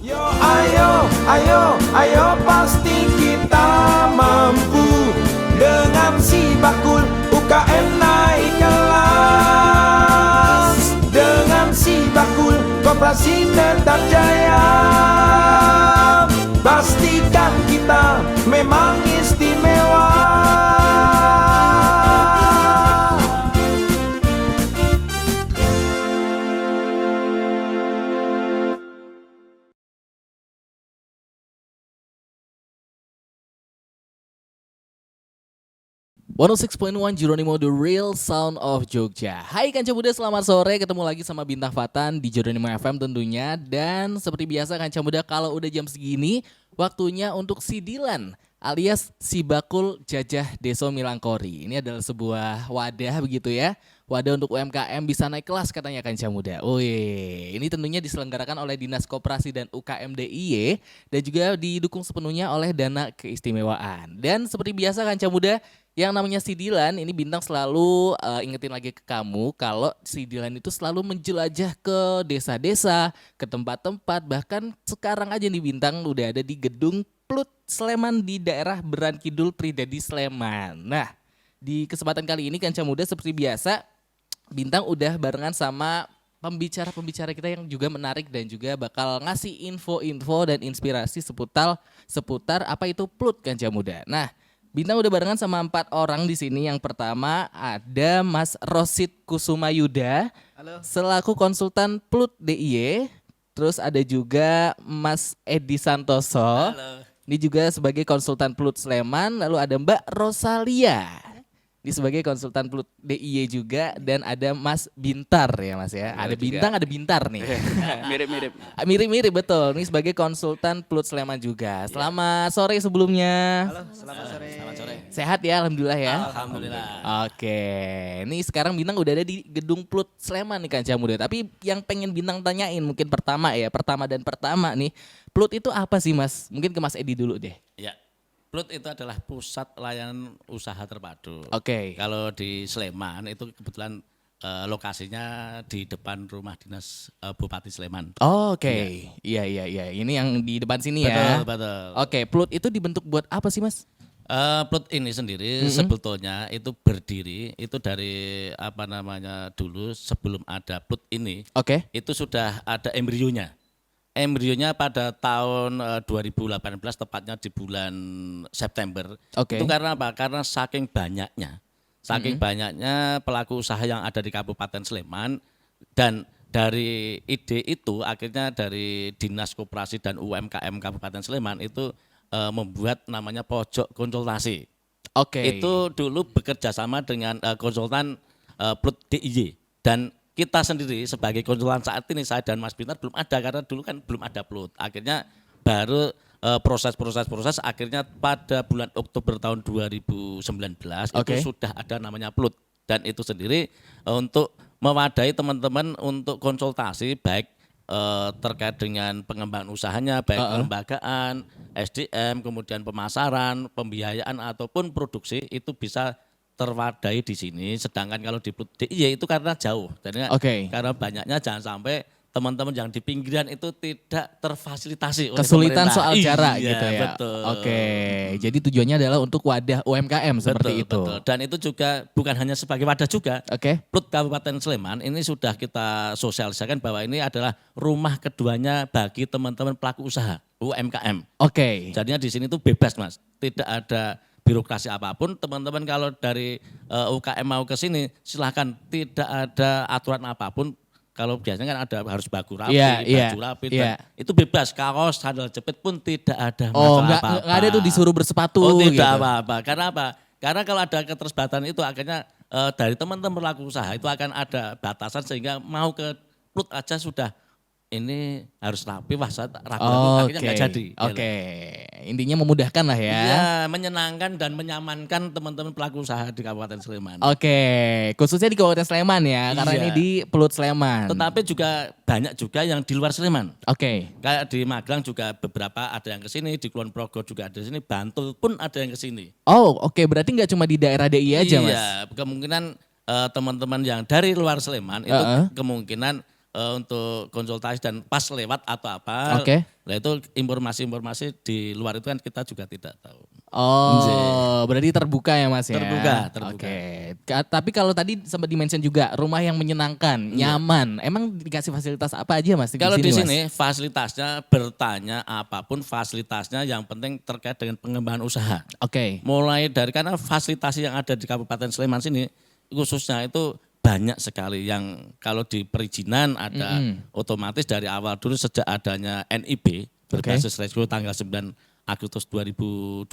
Yo ayo, ayo, ayo pasti kita mampu. Dengan si bakul UKM naik kelas. Dengan si bakul koperasi tetap jaya. Pastikan kita memang istimewa. (106.1) Jeronimo The Real Sound of Jogja. Hai Kanca Muda, selamat sore. Ketemu lagi sama Bintang Fatan di Jeronimo FM tentunya. Dan seperti biasa Kanca Muda, kalau udah jam segini waktunya untuk si Dilan alias si bakul jajah Deso Milangkori. Ini adalah sebuah wadah begitu ya. Wadah untuk UMKM bisa naik kelas katanya Kanca Muda. Wih, ini tentunya diselenggarakan oleh Dinas Koperasi dan UKM DIY dan juga didukung sepenuhnya oleh dana keistimewaan. Dan seperti biasa Kanca Muda, yang namanya si Dilan ini Bintang selalu ingetin lagi ke kamu kalau si Dilan itu selalu menjelajah ke desa-desa, ke tempat-tempat, bahkan sekarang aja nih Bintang udah ada di Gedung Plut Sleman di daerah Beran Kidul Tridadi Sleman. Nah, di kesempatan kali ini Kanca Muda seperti biasa Bintang udah barengan sama pembicara-pembicara kita yang juga menarik dan juga bakal ngasih info-info dan inspirasi seputar apa itu Plut Kanca Muda. Nah, Bintang udah barengan sama 4 orang di sini. Yang pertama ada Mas Rosid Kusumayuda, selaku konsultan Plut DIY. Terus ada juga Mas Edi Santoso. Halo. Ini juga sebagai konsultan Plut Sleman. Lalu ada Mbak Rosalia. Ini sebagai konsultan Plut DIY juga. Dan ada Mas Bintar ya Mas ya. Ada juga. Bintang, ada Bintar nih. Mirip-mirip. Mirip-mirip betul. Ini sebagai konsultan Plut Sleman juga. Selamat sore sebelumnya. Halo, selamat sore. Selamat sore. Sehat ya, alhamdulillah ya. Alhamdulillah. Oke, ini sekarang Bintang udah ada di Gedung Plut Sleman nih Kanca Muda. Tapi yang pengen Bintang tanyain mungkin pertama nih, Plut itu apa sih Mas? Mungkin ke Mas Edi dulu deh. Ya. Plut itu adalah pusat layanan usaha terpadu. Oke. Kalau di Sleman itu kebetulan lokasinya di depan rumah dinas Bupati Sleman. Oh, oke. Iya. Ini yang di depan sini ya. Betul. Oke, Plut itu dibentuk buat apa sih Mas? Plut ini sendiri sebetulnya itu berdiri itu dari dulu sebelum ada Plut ini Oke. itu sudah ada embrionya. Embrionya pada tahun 2018 tepatnya di bulan September. Oke. Itu karena apa? Karena saking banyaknya pelaku usaha yang ada di Kabupaten Sleman dan dari ide itu akhirnya dari Dinas Koperasi dan UMKM Kabupaten Sleman itu membuat namanya pojok konsultasi. Oke. Itu dulu bekerja sama dengan konsultan Plut DIY dan kita sendiri sebagai konsultan saat ini saya dan Mas Bintar belum ada karena dulu kan belum ada Plut. Akhirnya baru proses akhirnya pada bulan Oktober tahun 2019 Oke. itu sudah ada namanya Plut dan itu sendiri untuk mewadai teman-teman untuk konsultasi baik terkait dengan pengembangan usahanya baik kelembagaan, SDM, kemudian pemasaran, pembiayaan ataupun produksi itu bisa terwadai di sini. Sedangkan kalau di Plut DIY itu karena jauh, jadi karena banyaknya jangan sampai teman-teman yang di pinggiran itu tidak terfasilitasi oleh Kesulitan pemerintah. soal jarak Iya, gitu ya. Betul. Oke, jadi tujuannya adalah untuk wadah UMKM seperti itu. Betul. Dan itu juga bukan hanya sebagai wadah juga. Oke. Plut Kabupaten Sleman ini sudah kita sosialisasikan bahwa ini adalah rumah keduanya bagi teman-teman pelaku usaha UMKM. Oke. Jadinya di sini tuh bebas Mas, tidak ada birokrasi apapun. Teman-teman kalau dari UKM mau ke sini silahkan, tidak ada aturan apapun. Kalau biasanya kan ada harus baku rapi, baju rapi, dan itu bebas. Kaos, sandal jepit pun tidak ada masalah apa-apa. Nggak ada tuh disuruh bersepatu Tidak gitu. apa-apa. Karena apa? Karena kalau ada ketersebatan itu akhirnya dari teman-teman pelaku usaha itu akan ada batasan sehingga mau ke Plut aja sudah ini harus rapi, rapi akhirnya nggak jadi. Oke. Intinya memudahkan lah ya. Iya, menyenangkan dan menyamankan teman-teman pelaku usaha di Kabupaten Sleman. Oke, khususnya di Kabupaten Sleman ya, karena Iya. ini di Plut Sleman. Tetapi juga banyak juga yang di luar Sleman. Oke. Kayak di Magelang juga beberapa ada yang ke sini, di Kulon Progo juga ada di sini, Bantul pun ada yang ke sini. Oh, oke, berarti nggak cuma di daerah DIY aja, Mas. Iya, kemungkinan teman-teman yang dari luar Sleman itu kemungkinan untuk konsultasi dan pas lewat atau apa. Oke. Nah itu informasi-informasi di luar itu kan kita juga tidak tahu. Oh, berarti terbuka ya Mas ya? Terbuka. Oke. Tapi kalau tadi sempat di-mention juga rumah yang menyenangkan, nyaman. Emang dikasih fasilitas apa aja Mas? Kalau di Mas? sini fasilitasnya bertanya apapun fasilitasnya yang penting terkait dengan pengembangan usaha. Oke. Mulai dari karena fasilitas yang ada di Kabupaten Sleman sini khususnya itu banyak sekali yang kalau di perizinan ada otomatis dari awal dulu sejak adanya NIB berbasis resiko tanggal 9 Agustus 2021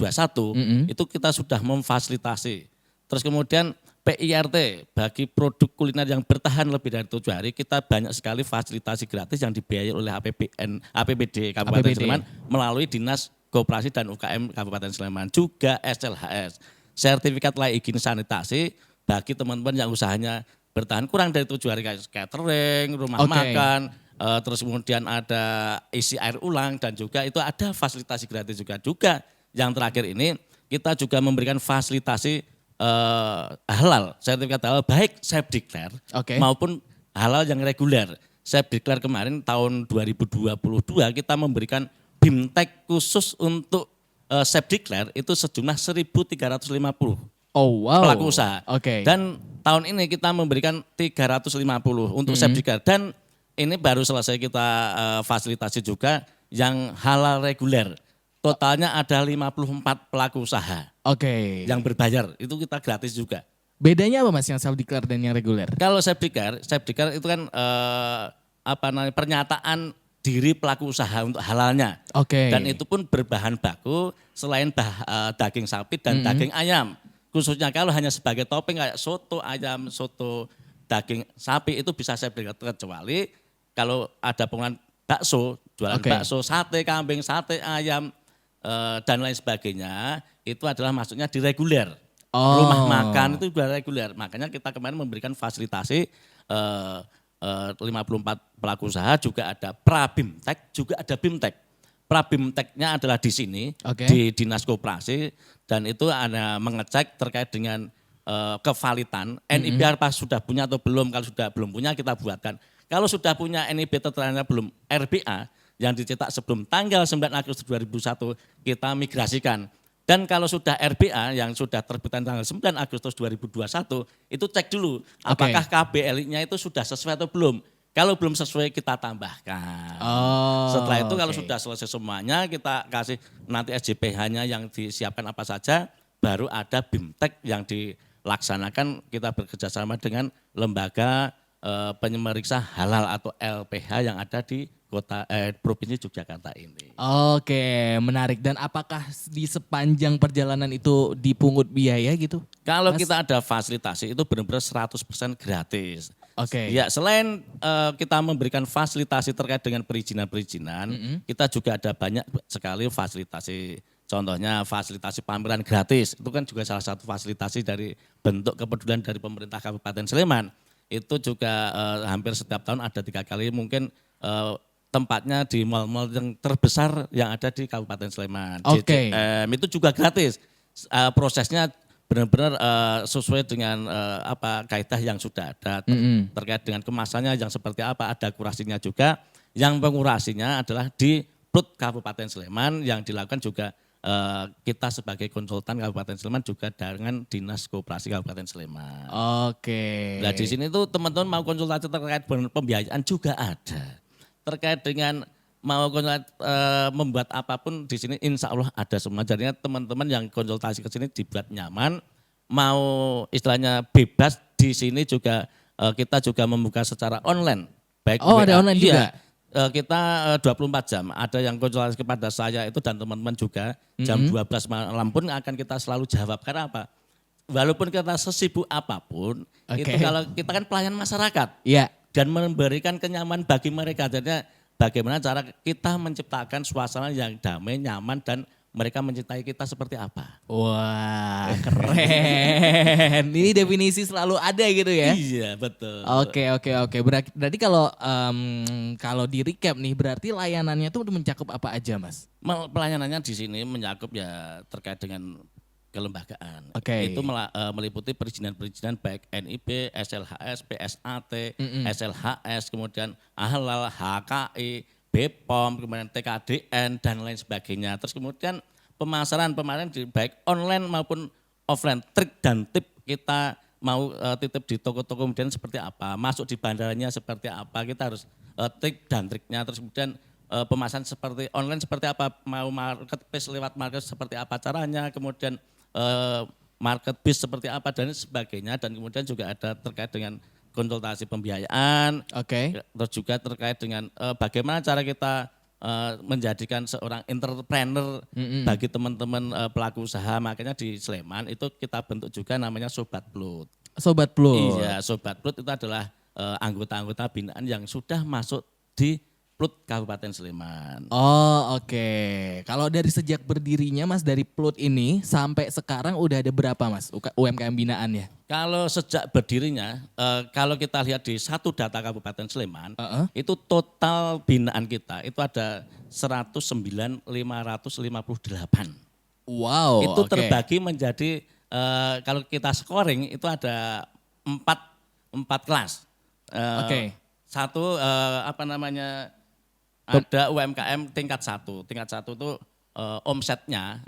itu kita sudah memfasilitasi. Terus kemudian PIRT bagi produk kuliner yang bertahan lebih dari 7 hari kita banyak sekali fasilitasi gratis yang dibiayai oleh APBD Kabupaten Sleman melalui Dinas Koperasi dan UKM Kabupaten Sleman, juga SLHS, sertifikat layak higienis sanitasi bagi teman-teman yang usahanya bertahan kurang dari 7 hari kayak catering, rumah makan, terus kemudian ada isi air ulang dan juga itu ada fasilitasi gratis juga. Yang terakhir ini kita juga memberikan fasilitasi halal, sertifikat halal baik Safe Declare maupun halal yang reguler. Safe Declare kemarin tahun 2022 kita memberikan BIMTEK khusus untuk Safe Declare itu sejumlah 1.350. Oh wow. Pelaku usaha. Dan tahun ini kita memberikan 350 untuk Safe Declare dan ini baru selesai kita fasilitasi juga yang halal reguler. Totalnya ada 54 pelaku usaha. Yang berbayar itu kita gratis juga. Bedanya apa Mas yang Safe Declare dan yang reguler? Kalau Safe Declare itu kan pernyataan diri pelaku usaha untuk halalnya. Dan itu pun berbahan baku selain daging sapi dan daging ayam. Khususnya kalau hanya sebagai topping kayak soto ayam, soto daging sapi itu bisa Safe Declare, kecuali kalau ada penggunaan bakso, jualan bakso, sate kambing, sate ayam, dan lain sebagainya, itu adalah masuknya di reguler. Rumah makan itu sudah reguler. Makanya kita kemarin memberikan fasilitasi 54 pelaku usaha, juga ada Prabimtek, juga ada Bimtek. Prabimteknya adalah di sini, di Dinas Koperasi, dan itu ada mengecek terkait dengan kevalitan, NIB apa sudah punya atau belum, kalau sudah belum punya kita buatkan. Kalau sudah punya NIB ternyata belum RBA yang dicetak sebelum tanggal 9 Agustus 2001 kita migrasikan. Dan kalau sudah RBA yang sudah terbitan tanggal 9 Agustus 2021 itu cek dulu apakah KBLI-nya itu sudah sesuai atau belum. Kalau belum sesuai kita tambahkan. Setelah itu kalau sudah selesai semuanya kita kasih nanti SJPH-nya yang disiapkan apa saja, baru ada BIMTEK yang dilaksanakan kita bekerjasama dengan lembaga penyemeriksa halal atau LPH yang ada di Provinsi Yogyakarta ini. Menarik. Dan apakah di sepanjang perjalanan itu dipungut biaya gitu? Kalau kita ada fasilitasi itu benar-benar 100% gratis. Ya, selain kita memberikan fasilitasi terkait dengan perizinan-perizinan, kita juga ada banyak sekali fasilitasi. Contohnya fasilitasi pameran gratis, itu kan juga salah satu fasilitasi dari bentuk kepedulian dari pemerintah Kabupaten Sleman. Itu juga hampir setiap tahun ada 3 kali, mungkin tempatnya di mal-mal yang terbesar yang ada di Kabupaten Sleman. JCM itu juga gratis. Prosesnya benar-benar sesuai dengan kaidah yang sudah ada terkait dengan kemasannya yang seperti apa, ada kurasinya juga. Yang pengurasinya adalah di PRUD Kabupaten Sleman yang dilakukan juga kita sebagai konsultan Kabupaten Sleman juga dengan Dinas Koperasi Kabupaten Sleman. Nah di sini tuh teman-teman mau konsultasi terkait pembiayaan juga ada. Terkait dengan mau membuat apapun di sini insya Allah ada semua. Jadinya teman-teman yang konsultasi ke sini dibuat nyaman, mau istilahnya bebas di sini juga kita juga membuka secara online. Baik ada online juga? Kita 24 jam, ada yang konsultasi kepada saya itu dan teman-teman juga jam 12 malam pun akan kita selalu jawab. Karena apa? Walaupun kita sesibuk apapun, itu kalau kita kan pelayan masyarakat dan memberikan kenyamanan bagi mereka. Jadi bagaimana cara kita menciptakan suasana yang damai, nyaman dan mereka mencintai kita seperti apa. Wah keren, ini definisi selalu ada gitu ya? Iya betul. Oke. Berarti kalau di recap nih berarti layanannya tuh mencakup apa aja Mas? Pelayanannya di sini mencakup ya terkait dengan kelembagaan. Oke. Itu meliputi perizinan-perizinan baik NIB, SLHS, PSAT, SLHS, kemudian AHLAL, HKI, BPOM, kemudian TKDN dan lain sebagainya. Terus kemudian pemasaran baik online maupun offline, trik dan tip kita mau titip di toko-toko kemudian seperti apa, masuk di bandaranya seperti apa, kita harus trik dan triknya. Terus kemudian pemasaran seperti online seperti apa, mau marketplace lewat market seperti apa caranya, kemudian market base seperti apa dan sebagainya, dan kemudian juga ada terkait dengan konsultasi pembiayaan, terus juga terkait dengan bagaimana cara kita menjadikan seorang entrepreneur bagi teman-teman pelaku usaha. Makanya di Sleman itu kita bentuk juga namanya Sobat Plut. Sobat Plut. Iya, Sobat Plut itu adalah anggota-anggota binaan yang sudah masuk di Plut Kabupaten Sleman. Oh oke. Kalau dari sejak berdirinya Mas dari Plut ini sampai sekarang udah ada berapa Mas UMKM binaannya? Kalau sejak berdirinya, kalau kita lihat di satu data Kabupaten Sleman, itu total binaan kita itu ada 109.558. Wow. Itu terbagi menjadi kalau kita scoring itu ada empat kelas. Satu ada UMKM tingkat 1. Tingkat 1 itu omsetnya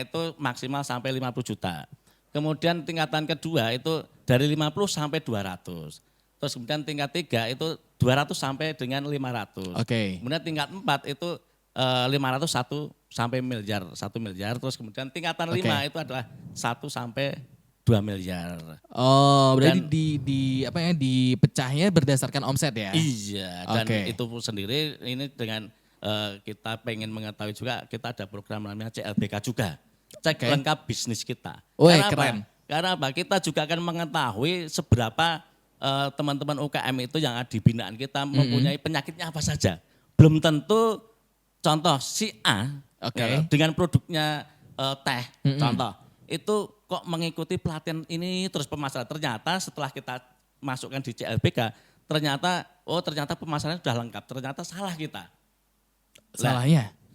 itu maksimal sampai 50 juta. Kemudian tingkatan kedua itu dari 50 sampai 200. Terus kemudian tingkat 3 itu 200 sampai dengan 500. Kemudian tingkat 4 itu 500 sampai miliar, 1 miliar. Terus kemudian tingkatan 5 itu adalah 1 sampai 2 miliar. Oh, berarti dipecahnya berdasarkan omset ya? Iya, dan itu sendiri ini dengan kita pengen mengetahui juga, kita ada program namanya CLBK juga. Cek lengkap bisnis kita. Keren. Karena apa? Kita juga akan mengetahui seberapa teman-teman UKM itu yang ada di binaan kita mempunyai penyakitnya apa saja. Belum tentu contoh si A dengan produknya teh, contoh itu kok mengikuti pelatihan ini terus pemasaran. Ternyata setelah kita masukkan di CLBK, ternyata pemasarannya sudah lengkap. Ternyata salah kita.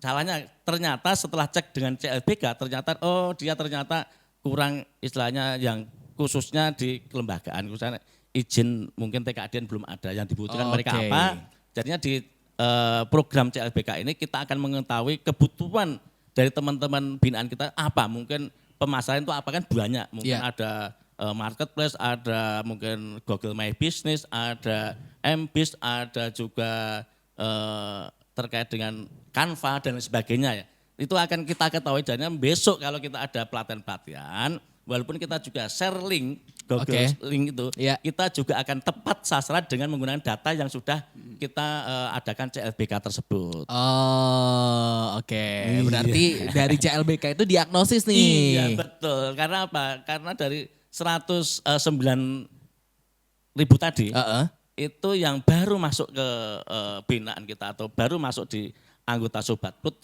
Salahnya ternyata setelah cek dengan CLBK, ternyata dia ternyata kurang istilahnya yang khususnya di kelembagaan, khususnya izin mungkin TKDN belum ada yang dibutuhkan mereka apa. Jadinya di program CLBK ini kita akan mengetahui kebutuhan dari teman-teman binaan kita apa, mungkin pemasaran itu apa kan banyak, mungkin ada marketplace, ada mungkin Google My Business, ada MBiz, ada juga terkait dengan Canva dan sebagainya ya. Itu akan kita ketahui jadinya besok kalau kita ada pelatihan-pelatihan, walaupun kita juga share link, Google link itu, kita juga akan tepat sasaran dengan menggunakan data yang sudah kita adakan CLBK tersebut. Berarti dari CLBK itu diagnosis nih. Iya betul, karena apa? Karena dari 109.000 tadi, itu yang baru masuk ke binaan kita atau baru masuk di anggota Sobat Plut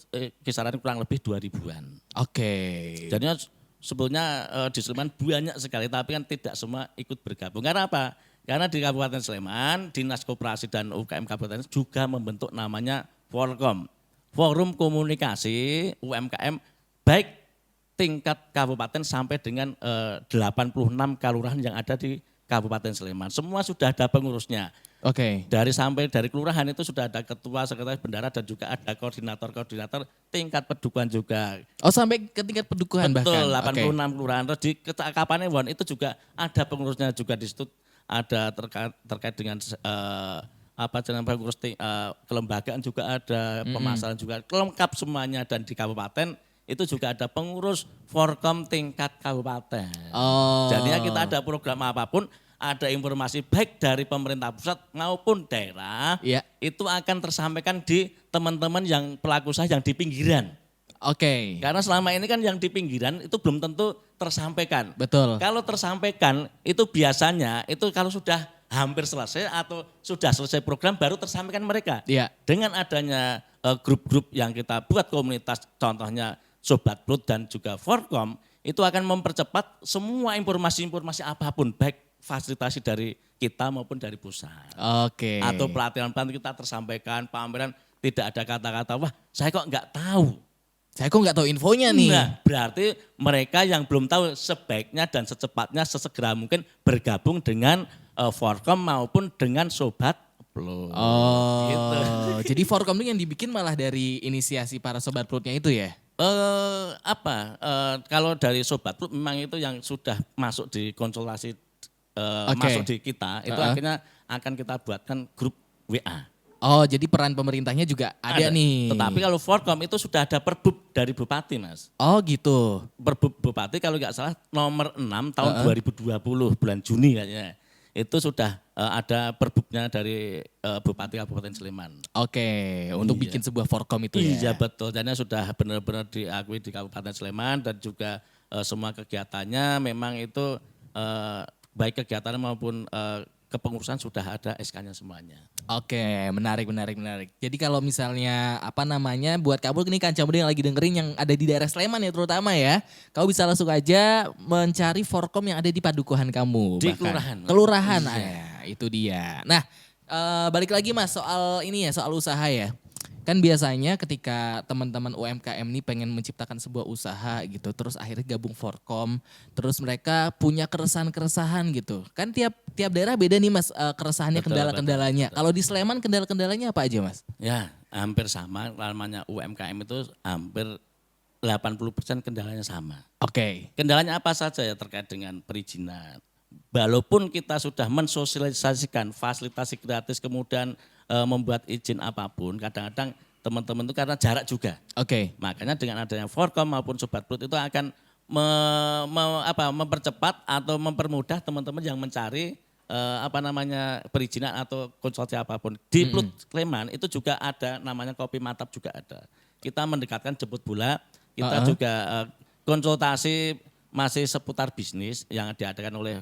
kisaran kurang lebih 2.000-an. Jadinya sebetulnya di Sleman banyak sekali, tapi kan tidak semua ikut bergabung. Karena apa? Karena di Kabupaten Sleman, Dinas Koperasi dan UKM Kabupaten juga membentuk namanya Forkom, Forum Komunikasi UMKM baik tingkat kabupaten sampai dengan 86 kelurahan yang ada di Kabupaten Sleman. Semua sudah ada pengurusnya. Dari kelurahan itu sudah ada ketua, sekretaris bendara dan juga ada koordinator tingkat pedukuhan juga. Sampai ke tingkat pedukuhan bahkan. Betul, 86 kelurahan. Terus di Kapanewon itu juga ada pengurusnya juga di situ, ada terkait dengan pengurus kelembagaan juga ada, pemasaran juga lengkap semuanya, dan di kabupaten itu juga ada pengurus Forkom tingkat kabupaten. Jadinya kita ada program apapun, ada informasi baik dari pemerintah pusat maupun daerah, itu akan tersampaikan di teman-teman yang pelaku usaha yang di pinggiran. Karena selama ini kan yang di pinggiran itu belum tentu tersampaikan. Betul. Kalau tersampaikan itu biasanya itu kalau sudah hampir selesai atau sudah selesai program baru tersampaikan mereka. Dengan adanya grup-grup yang kita buat komunitas, contohnya Sobat Plut dan juga Forkom, itu akan mempercepat semua informasi-informasi apapun, baik fasilitasi dari kita maupun dari pusat. Atau pelatihan-pelatihan kita tersampaikan, pameran, tidak ada kata-kata, wah saya kok enggak tahu. Saya kok nggak tahu infonya nih. Nah, berarti mereka yang belum tahu sebaiknya dan secepatnya sesegera mungkin bergabung dengan Forkom maupun dengan Sobat Upload. Oh, Gitu. jadi Forkom itu yang dibikin malah dari inisiasi para sobat plutnya itu ya? Kalau dari Sobat Plut memang itu yang sudah masuk di konsultasi Oke. masuk di kita itu akhirnya akan kita buatkan grup WA. Oh, jadi peran pemerintahnya juga ada nih. Tetapi kalau Forkom itu sudah ada perbub dari Bupati, Mas. Oh gitu. Perbub Bupati kalau nggak salah nomor 6 tahun 2020 bulan Juni kayaknya. Itu sudah ada perbubnya dari Bupati Kabupaten Sleman. Oke, untuk bikin sebuah Forkom itu ya. Iya betul, dan sudah benar-benar diakui di Kabupaten Sleman dan juga semua kegiatannya memang itu baik kegiatan maupun kepengurusan sudah ada SK-nya semuanya. Oke, menarik. Jadi kalau misalnya buat kamu nih Kanca Muda yang lagi dengerin yang ada di daerah Sleman ya terutama ya, kamu bisa langsung aja mencari Forkom yang ada di padukuhan kamu. Di bahkan. kelurahan. Kelurahan, Iya. ya, itu dia. Nah, balik lagi Mas soal ini ya, soal usaha ya. Kan biasanya ketika teman-teman UMKM nih pengen menciptakan sebuah usaha gitu, terus akhirnya gabung Forkom, terus mereka punya keresahan-keresahan gitu. Kan tiap daerah beda nih Mas keresahannya, Betul, kendala-kendalanya. Kalau di Sleman kendala-kendalanya apa aja Mas? Ya hampir sama, namanya UMKM itu hampir 80% kendalanya sama. Oke. Kendalanya apa saja ya terkait dengan perizinan. Walaupun kita sudah mensosialisasikan fasilitasi gratis kemudian membuat izin apapun, kadang-kadang teman-teman itu karena jarak juga. Oke. Makanya dengan adanya Forkom maupun Sobat Plut itu akan mempercepat atau mempermudah teman-teman yang mencari perizinan atau konsultasi apapun. Di Plut Sleman itu juga ada namanya kopi mantap juga ada. Kita mendekatkan jemput bola, kita juga konsultasi masih seputar bisnis yang diadakan oleh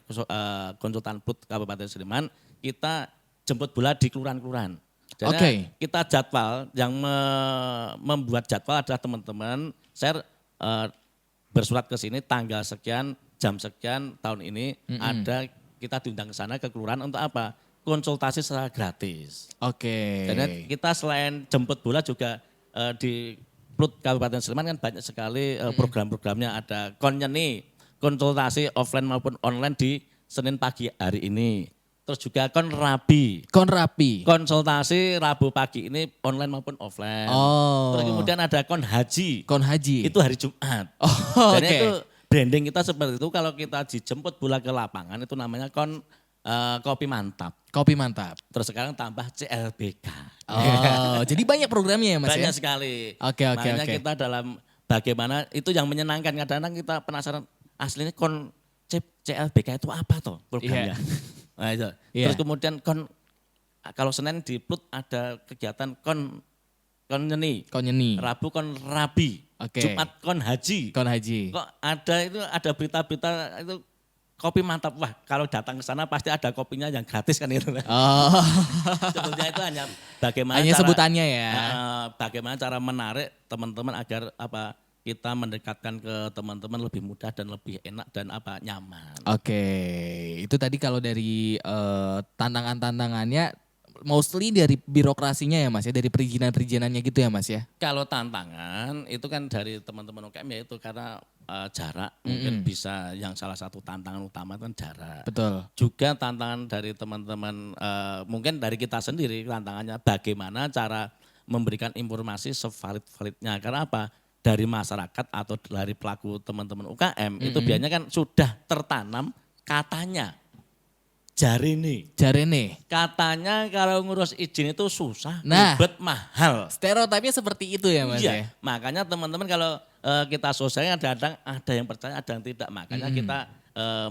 konsultan Plut Kabupaten Sleman, kita jemput bola di kelurahan-kelurahan. Jadi kita jadwal yang membuat jadwal adalah teman-teman share bersurat ke sini tanggal sekian, jam sekian tahun ini ada kita diundang ke sana ke kelurahan untuk apa? Konsultasi secara gratis. Oke. Jadi kita selain jemput bola juga di Plut Kabupaten Sleman kan banyak sekali program-programnya, ada Konyeni, konsultasi offline maupun online di Senin pagi hari ini. Terus juga Konrabi, konsultasi Rabu pagi ini online maupun offline. Oh. Terus kemudian ada Konhaji, itu hari Jumat. Oh, Jadi itu branding kita seperti itu, kalau kita dijemput bola ke lapangan itu namanya kopi mantap. Kopi mantap. Terus sekarang tambah CLBK. Oh, jadi banyak programnya ya Mas banyak ya? sekali. Oke. Makanya kita dalam bagaimana itu yang menyenangkan, kadang-kadang kita penasaran aslinya CLBK itu apa toh programnya. Nah itu. Terus kemudian kalau Senin di Plut ada kegiatan Konyeni. Rabu Konrabi. Jumat Konhaji. Kok ada berita-berita itu kopi mantap. Wah, kalau datang ke sana pasti ada kopinya yang gratis kan itu. Oh. Sebetulnya itu hanya bagaimana sebutannya ya. Bagaimana cara menarik teman-teman agar kita mendekatkan ke teman-teman lebih mudah dan lebih enak dan nyaman. Oke, itu tadi kalau dari tantangan-tantangannya mostly dari birokrasinya ya Mas ya, dari perizinan-perizinannya gitu ya Mas ya. Kalau tantangan itu kan dari teman-teman UKM ya itu karena jarak mungkin bisa yang salah satu tantangan utama itu kan jarak. Betul. Juga tantangan dari teman-teman mungkin dari kita sendiri tantangannya bagaimana cara memberikan informasi sevalid-validnya. Karena apa? Dari masyarakat atau dari pelaku teman-teman UKM itu biasanya kan sudah tertanam katanya. Jarene. Katanya kalau ngurus izin itu susah, ribet, mahal. Stereotipnya seperti itu ya Mas ya. Makanya teman-teman kalau kita sosialnya ada yang percaya, ada yang tidak. Makanya kita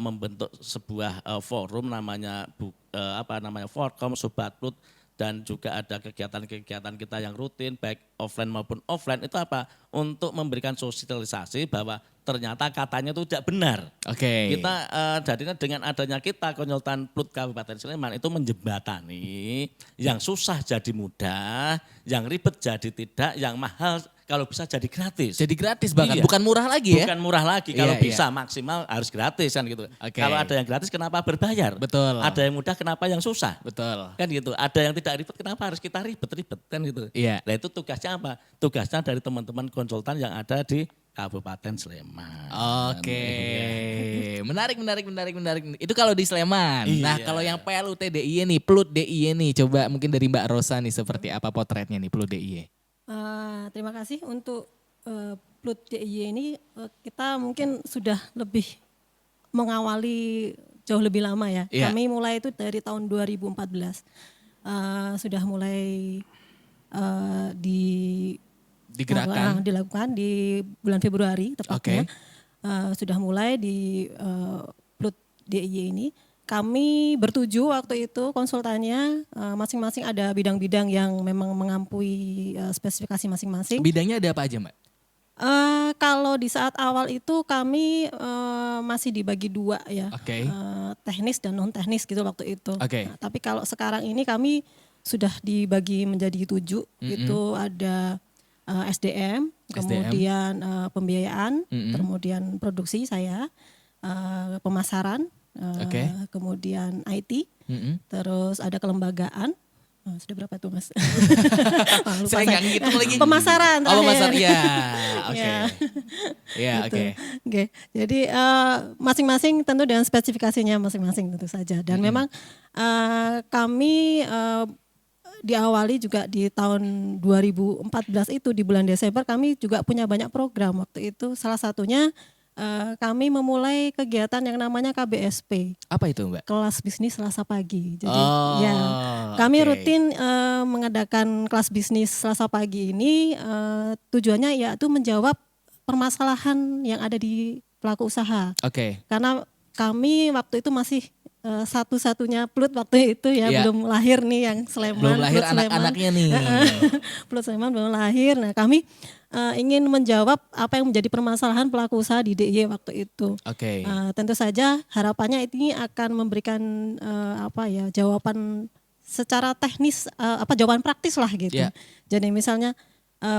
membentuk sebuah forum namanya Forkom Sobat Plut, dan juga ada kegiatan-kegiatan kita yang rutin baik offline maupun offline itu untuk memberikan sosialisasi bahwa ternyata katanya itu tidak benar. Kita jadinya dengan adanya kita konsultan Plut Kabupaten Sleman itu menjembatani yang susah jadi mudah, yang ribet jadi tidak, yang mahal kalau bisa jadi gratis. Jadi gratis bahkan, Iya. bukan murah lagi ya? Bukan murah lagi, kalau Iya, bisa maksimal harus gratis kan gitu. Oke. Kalau ada yang gratis kenapa berbayar? Betul. Ada yang mudah kenapa yang susah? Betul. Kan gitu. Ada yang tidak ribet kenapa harus kita ribet-ribet kan gitu. Iya. Nah itu tugasnya apa? Tugasnya dari teman-teman konsultan yang ada di Kabupaten Sleman. Oke, menarik. Itu kalau di Sleman. Nah, Iya. kalau yang PLUT DIY nih, Plut DIY nih, coba mungkin dari Mbak Rosa nih seperti apa potretnya nih Plut DIY? Terima kasih untuk Plut DIY ini, kita mungkin sudah lebih mengawali jauh lebih lama ya. Iya. Kami mulai itu dari tahun 2014. Sudah mulai dilakukan di bulan Februari tepatnya. Sudah mulai di Plut DIY ini. Kami bertujuh waktu itu konsultannya, masing-masing ada bidang-bidang yang memang mengampui spesifikasi masing-masing. Bidangnya ada apa aja Mbak? Kalau di saat awal itu kami masih dibagi dua ya, Oke. teknis dan non teknis gitu waktu itu. Oke. Nah, tapi kalau sekarang ini kami sudah dibagi menjadi 7, itu ada SDM, kemudian pembiayaan, kemudian produksi saya, pemasaran, kemudian IT, terus ada kelembagaan. Sudah berapa tuh Mas? Lupa Saya nggak ngitung lagi. Pemasaran. Oh, terakhir. pemasaran, iya. Oke. Ya. Iya, Gitu. oke. Oke. Jadi masing-masing tentu dengan spesifikasinya masing-masing tentu saja. Dan memang kami diawali juga di tahun 2014 itu di bulan Desember kami juga punya banyak program waktu itu. Salah satunya kami memulai kegiatan yang namanya KBSP. Apa itu Mbak? Kelas bisnis Selasa pagi. Jadi Oh, ya kami oke. rutin mengadakan kelas bisnis Selasa pagi ini, tujuannya yaitu menjawab permasalahan yang ada di pelaku usaha. Oke. Karena kami waktu itu masih satu-satunya Plut waktu itu ya, Iya. belum lahir nih yang Sleman. Belum lahir Plut Sleman. anak-anaknya nih. Plut Sleman belum lahir. Nah kami ingin menjawab apa yang menjadi permasalahan pelaku usaha di DIY waktu itu. Oke. Tentu saja harapannya ini akan memberikan jawaban secara teknis, jawaban praktis lah gitu. Iya. Jadi misalnya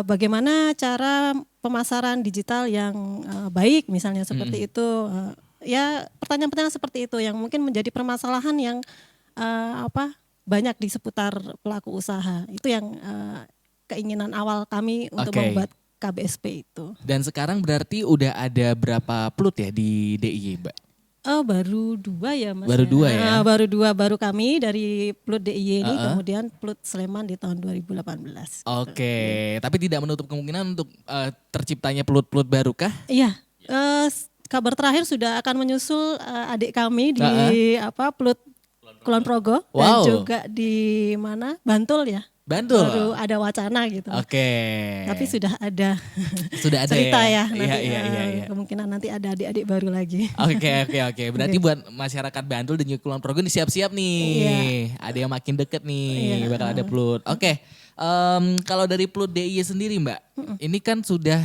bagaimana cara pemasaran digital yang baik misalnya seperti itu. Ya pertanyaan-pertanyaan seperti itu yang mungkin menjadi permasalahan yang banyak di seputar pelaku usaha. Itu yang keinginan awal kami untuk Oke. membuat KBSP itu. Dan sekarang berarti udah ada berapa Plut ya di DIY Mbak? Baru 2 ya Mas. Baru 2 ya? Baru 2, baru kami dari Plut DIY ini, kemudian Plut Sleman di tahun 2018. Oke, tapi tidak menutup kemungkinan untuk terciptanya Plut-Plut baru kah? Iya, kabar terakhir sudah akan menyusul adik kami di Plut Kulon Progo dan Wow. juga di mana Bantul ya. Bantul. Baru ada wacana gitu. Oke. Tapi sudah ada Sudah ada cerita ya? ya, nanti Iya. kemungkinan nanti ada adik-adik baru lagi. Oke. Berarti buat masyarakat Bantul dan juga Kulon Progo nih siap-siap nih. Iya. Ada yang makin deket nih, Iya. bakal ada Plut. Oke. Kalau dari Plut DIY sendiri Mbak, ini kan sudah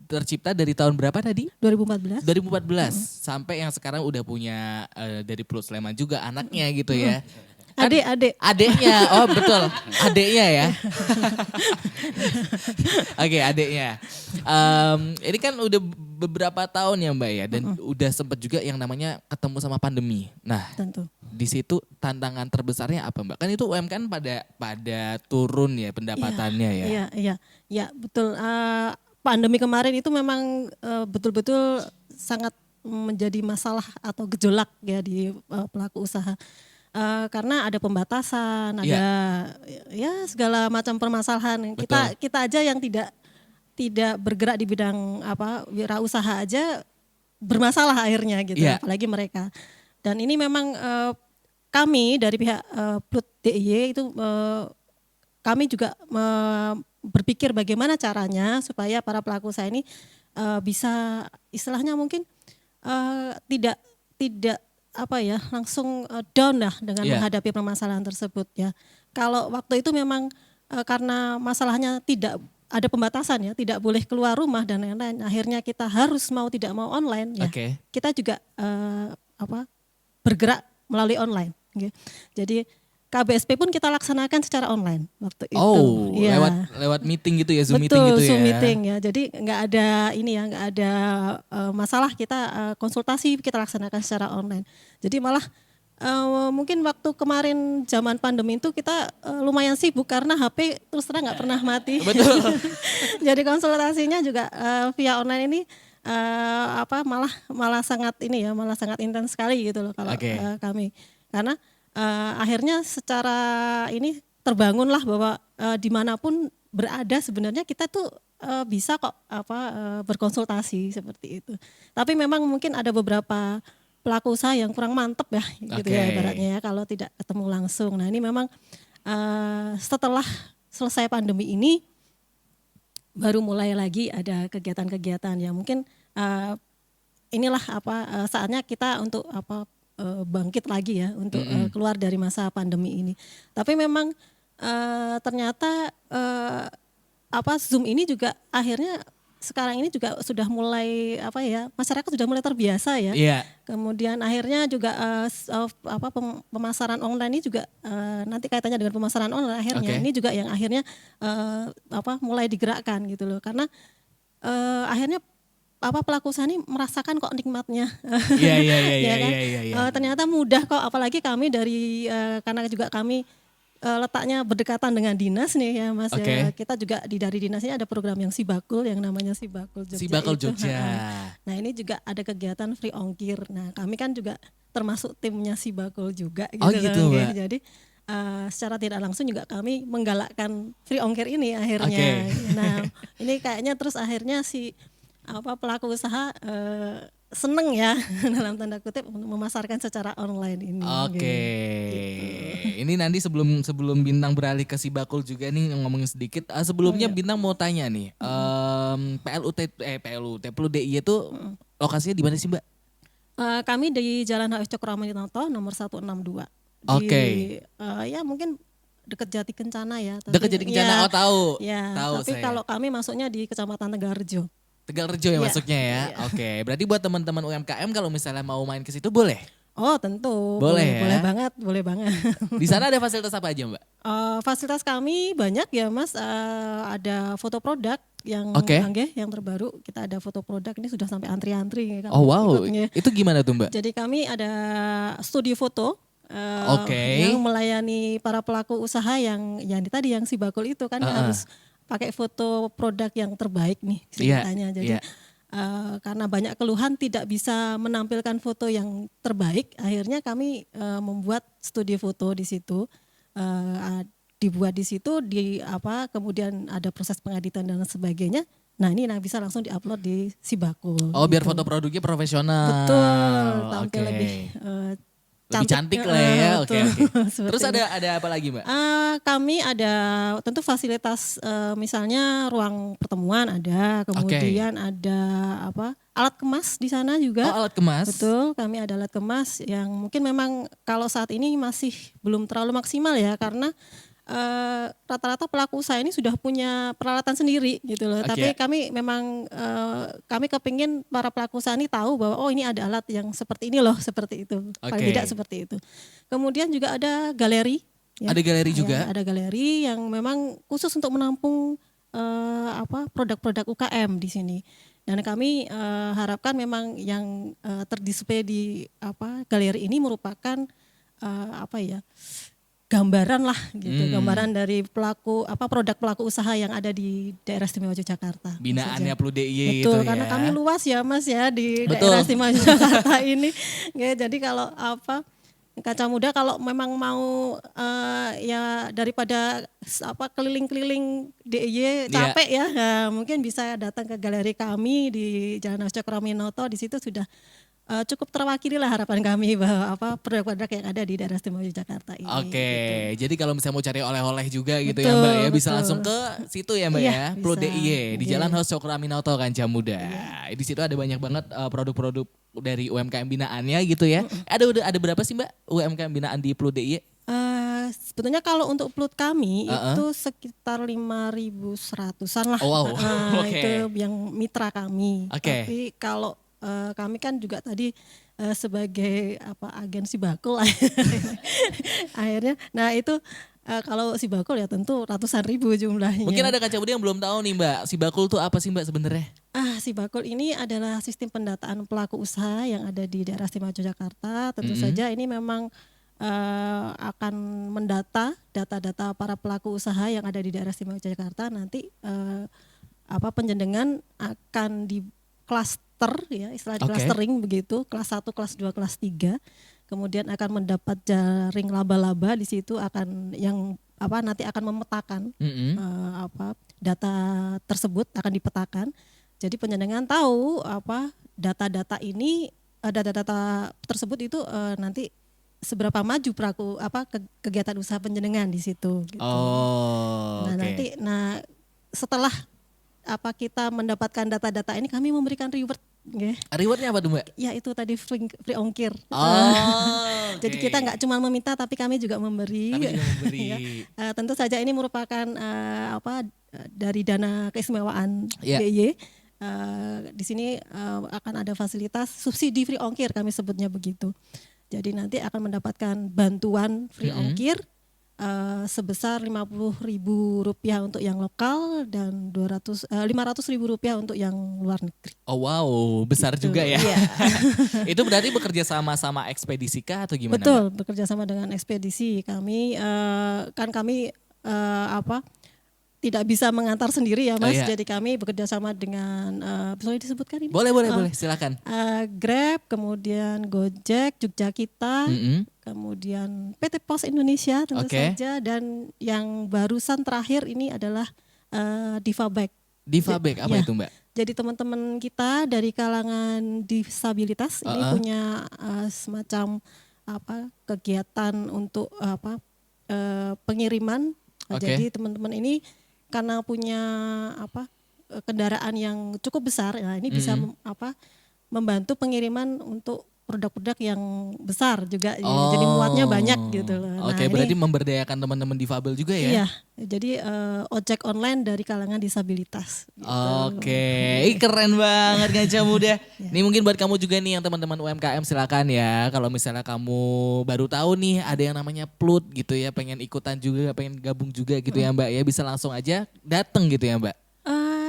tercipta dari tahun berapa tadi? 2014. 2014 sampai yang sekarang udah punya dari Plut Sleman juga anaknya gitu ya. Adik-adik. Adeknya, oh betul, adeknya ya. Oke, adeknya. Ini kan udah beberapa tahun ya Mbak ya, dan udah sempet juga yang namanya ketemu sama pandemi. Nah, Tentu. di situ tantangan terbesarnya apa Mbak? Kan itu UMKM pada turun ya pendapatannya ya. Iya, betul. Pandemi kemarin itu memang betul-betul sangat menjadi masalah atau gejolak ya di pelaku usaha. Karena ada pembatasan, ada ya segala macam permasalahan. Kita aja yang tidak bergerak di bidang wirausaha aja bermasalah akhirnya gitu, Iya. apalagi mereka. Dan ini memang kami dari pihak Plut DIY itu kami juga berpikir bagaimana caranya supaya para pelaku usaha ini bisa istilahnya mungkin tidak langsung down lah dengan menghadapi permasalahan tersebut ya. Kalau waktu itu memang karena masalahnya tidak ada pembatasan ya, tidak boleh keluar rumah dan lain-lain. Akhirnya kita harus mau tidak mau online ya. Oke. Kita juga bergerak melalui online. Okay. Jadi KBSP pun kita laksanakan secara online waktu itu. Oh, Iya. lewat meeting gitu ya, Zoom Betul, meeting gitu ya. Zoom meeting ya. Jadi nggak ada ini ya, nggak ada masalah kita konsultasi kita laksanakan secara online. Jadi malah mungkin waktu kemarin zaman pandemi itu kita lumayan sibuk karena HP terus terang nggak pernah mati. Betul. Jadi konsultasinya juga via online ini malah sangat ini ya, malah sangat intens sekali gitu loh kalau kami. Karena akhirnya secara ini terbangunlah bahwa dimanapun berada sebenarnya kita tuh bisa kok berkonsultasi seperti itu. Tapi memang mungkin ada beberapa pelaku usaha yang kurang mantep ya gitu ya ibaratnya ya kalau tidak ketemu langsung. Nah ini memang setelah selesai pandemi ini baru mulai lagi ada kegiatan-kegiatan ya mungkin inilah saatnya kita untuk bangkit lagi ya untuk keluar dari masa pandemi ini. Tapi memang ternyata Zoom ini juga akhirnya sekarang ini juga sudah mulai masyarakat sudah mulai terbiasa ya. Iya. Kemudian akhirnya juga pemasaran online ini juga nanti kaitannya dengan pemasaran online akhirnya ini juga yang akhirnya mulai digerakkan gitu loh karena akhirnya pelaku usaha ini merasakan kok nikmatnya. Iya. Ternyata mudah kok apalagi kami dari karena juga kami letaknya berdekatan dengan dinas nih ya Mas ya. Kita juga dari dinas ini ada program yang Sibakul yang namanya Sibakul Jogja. Sibakul Jogja. Nah ini juga ada kegiatan free ongkir. Nah kami kan juga termasuk timnya Sibakul juga gitu. Oh gitu Mbak. Jadi secara tidak langsung juga kami menggalakkan free ongkir ini akhirnya. Nah ini kayaknya terus akhirnya pelaku usaha seneng ya dalam tanda kutip untuk memasarkan secara online ini. Gitu. Ini nanti sebelum Bintang beralih ke Sibakul juga nih ngomongin sedikit. Sebelumnya Bintang mau tanya nih, PLU DIY itu lokasinya di mana sih Mbak? Kami di Jalan H.S. Cokroaminoto nomor 162. Ya mungkin dekat Jati Kencana ya. Dekat Jati Kencana, tahu. Ya, tahu tapi saya. kalau kami masuknya di Kecamatan Tegalrejo. Tegalrejo ya masuknya ya. Oke, berarti buat teman-teman UMKM kalau misalnya mau main ke situ boleh? Oh tentu. Boleh ya? Boleh banget. Di sana ada fasilitas apa aja Mbak? Fasilitas kami banyak ya Mas. Ada foto produk yang yang terbaru. Kita ada foto produk ini sudah sampai antri-antri. Oh wow, itu gimana tuh Mbak? Jadi kami ada studio foto. Yang melayani para pelaku usaha yang tadi yang Sibakul itu kan harus pakai foto produk yang terbaik nih ceritanya. Jadi karena banyak keluhan tidak bisa menampilkan foto yang terbaik, akhirnya kami membuat studio foto di situ. Dibuat di situ kemudian ada proses pengeditan dan sebagainya. Nah ini bisa langsung diupload di Sibakul. Oh biar foto produknya profesional. Betul, tampil lebih cantik lah ya. Oke. Terus ada apa lagi Mbak? Kami ada tentu fasilitas misalnya ruang pertemuan ada, kemudian ada alat kemas di sana juga. Oh alat kemas. Betul, kami ada alat kemas yang mungkin memang kalau saat ini masih belum terlalu maksimal ya karena rata-rata pelaku usaha ini sudah punya peralatan sendiri gitu loh. Tapi kami memang kami kepingin para pelaku usaha ini tahu bahwa ini ada alat yang seperti ini loh, seperti itu. Paling tidak seperti itu. Kemudian juga ada galeri. Ya. Ada galeri juga? Ya, ada galeri yang memang khusus untuk menampung produk-produk UKM di sini. Dan kami harapkan memang yang terdisplay di galeri ini merupakan gambaran lah gitu, gambaran dari produk pelaku usaha yang ada di daerah istimewa Yogyakarta. Binaannya PLU DIY itu ya. Karena kami luas ya Mas ya di daerah istimewa Yogyakarta ini. Ya, jadi kalau Kaca Muda kalau memang mau daripada keliling-keliling DIY capek ya, mungkin bisa datang ke galeri kami di Jalan H.S. Cokroaminoto. Di situ sudah cukup terwakili lah harapan kami bahwa produk-produk yang ada di daerah istimewa Yogyakarta ini. Gitu. Jadi kalau misalnya mau cari oleh-oleh juga gitu ya Mbak ya, bisa langsung ke situ ya Mbak ya, PLU DIY di Jalan H.S. Cokroaminoto Kancah Muda. Di situ ada banyak banget produk-produk dari UMKM binaannya gitu ya. Ada berapa sih Mbak UMKM binaan di PLU DIY? Sebetulnya kalau untuk PLUD kami itu sekitar 5.100-an lah. Oh, wow. Itu yang mitra kami. Tapi kalau kami kan juga tadi sebagai agensi bakul akhirnya. Nah itu kalau si bakul ya tentu ratusan ribu jumlahnya. Mungkin ada kaca muda yang belum tahu nih Mbak, si bakul tuh apa sih Mbak sebenarnya? Si bakul ini adalah sistem pendataan pelaku usaha yang ada di daerah istimewa Yogyakarta. Tentu saja ini memang akan mendata data-data para pelaku usaha yang ada di daerah istimewa Yogyakarta. Nanti penjenengan akan di klaster ya, istilah di clustering begitu, kelas 1, kelas 2, kelas 3. Kemudian akan mendapat jaring laba-laba, di situ akan yang nanti akan memetakan data tersebut akan dipetakan. Jadi penjenengan tahu data-data ini, data-data tersebut itu nanti seberapa maju kegiatan usaha penjenengan di situ gitu. Nanti setelah kita mendapatkan data-data ini, kami memberikan reward. Rewardnya apa tuh Mbak? Ya itu tadi free ongkir. Jadi kita nggak cuma meminta, tapi kami juga memberi. Tentu saja ini merupakan dari dana keistimewaan DIY. Di sini akan ada fasilitas subsidi free ongkir, kami sebutnya begitu. Jadi nanti akan mendapatkan bantuan free ongkir sebesar Rp50.000 untuk yang lokal dan Rp500.000 untuk yang luar negeri. Oh wow, besar gitu. Juga ya. Iya. Itu berarti bekerja sama ekspedisi kah atau gimana? Betul, bekerja sama dengan ekspedisi. Kami tidak bisa mengantar sendiri ya Mas. Jadi kami bekerja sama dengan boleh disebutkan ini? Boleh, silakan. Grab, kemudian Gojek, Jogja Kita, kemudian PT Pos Indonesia tentu saja, dan yang barusan terakhir ini adalah Difabek. Difabek apa itu Mbak? Jadi teman-teman kita dari kalangan disabilitas ini punya semacam kegiatan untuk pengiriman. Jadi teman-teman ini karena punya kendaraan yang cukup besar, ini bisa membantu pengiriman untuk produk-produk yang besar juga, jadi muatnya banyak gitu loh. Berarti memberdayakan teman-teman difabel juga ya? Iya, jadi ojek online dari kalangan disabilitas. Gitu. Keren banget Kaca Muda. Ini mungkin buat kamu juga nih yang teman-teman UMKM, silakan ya. Kalau misalnya kamu baru tahu nih ada yang namanya Plut gitu ya, pengen ikutan juga, pengen gabung juga gitu ya Mbak ya, bisa langsung aja datang gitu ya Mbak.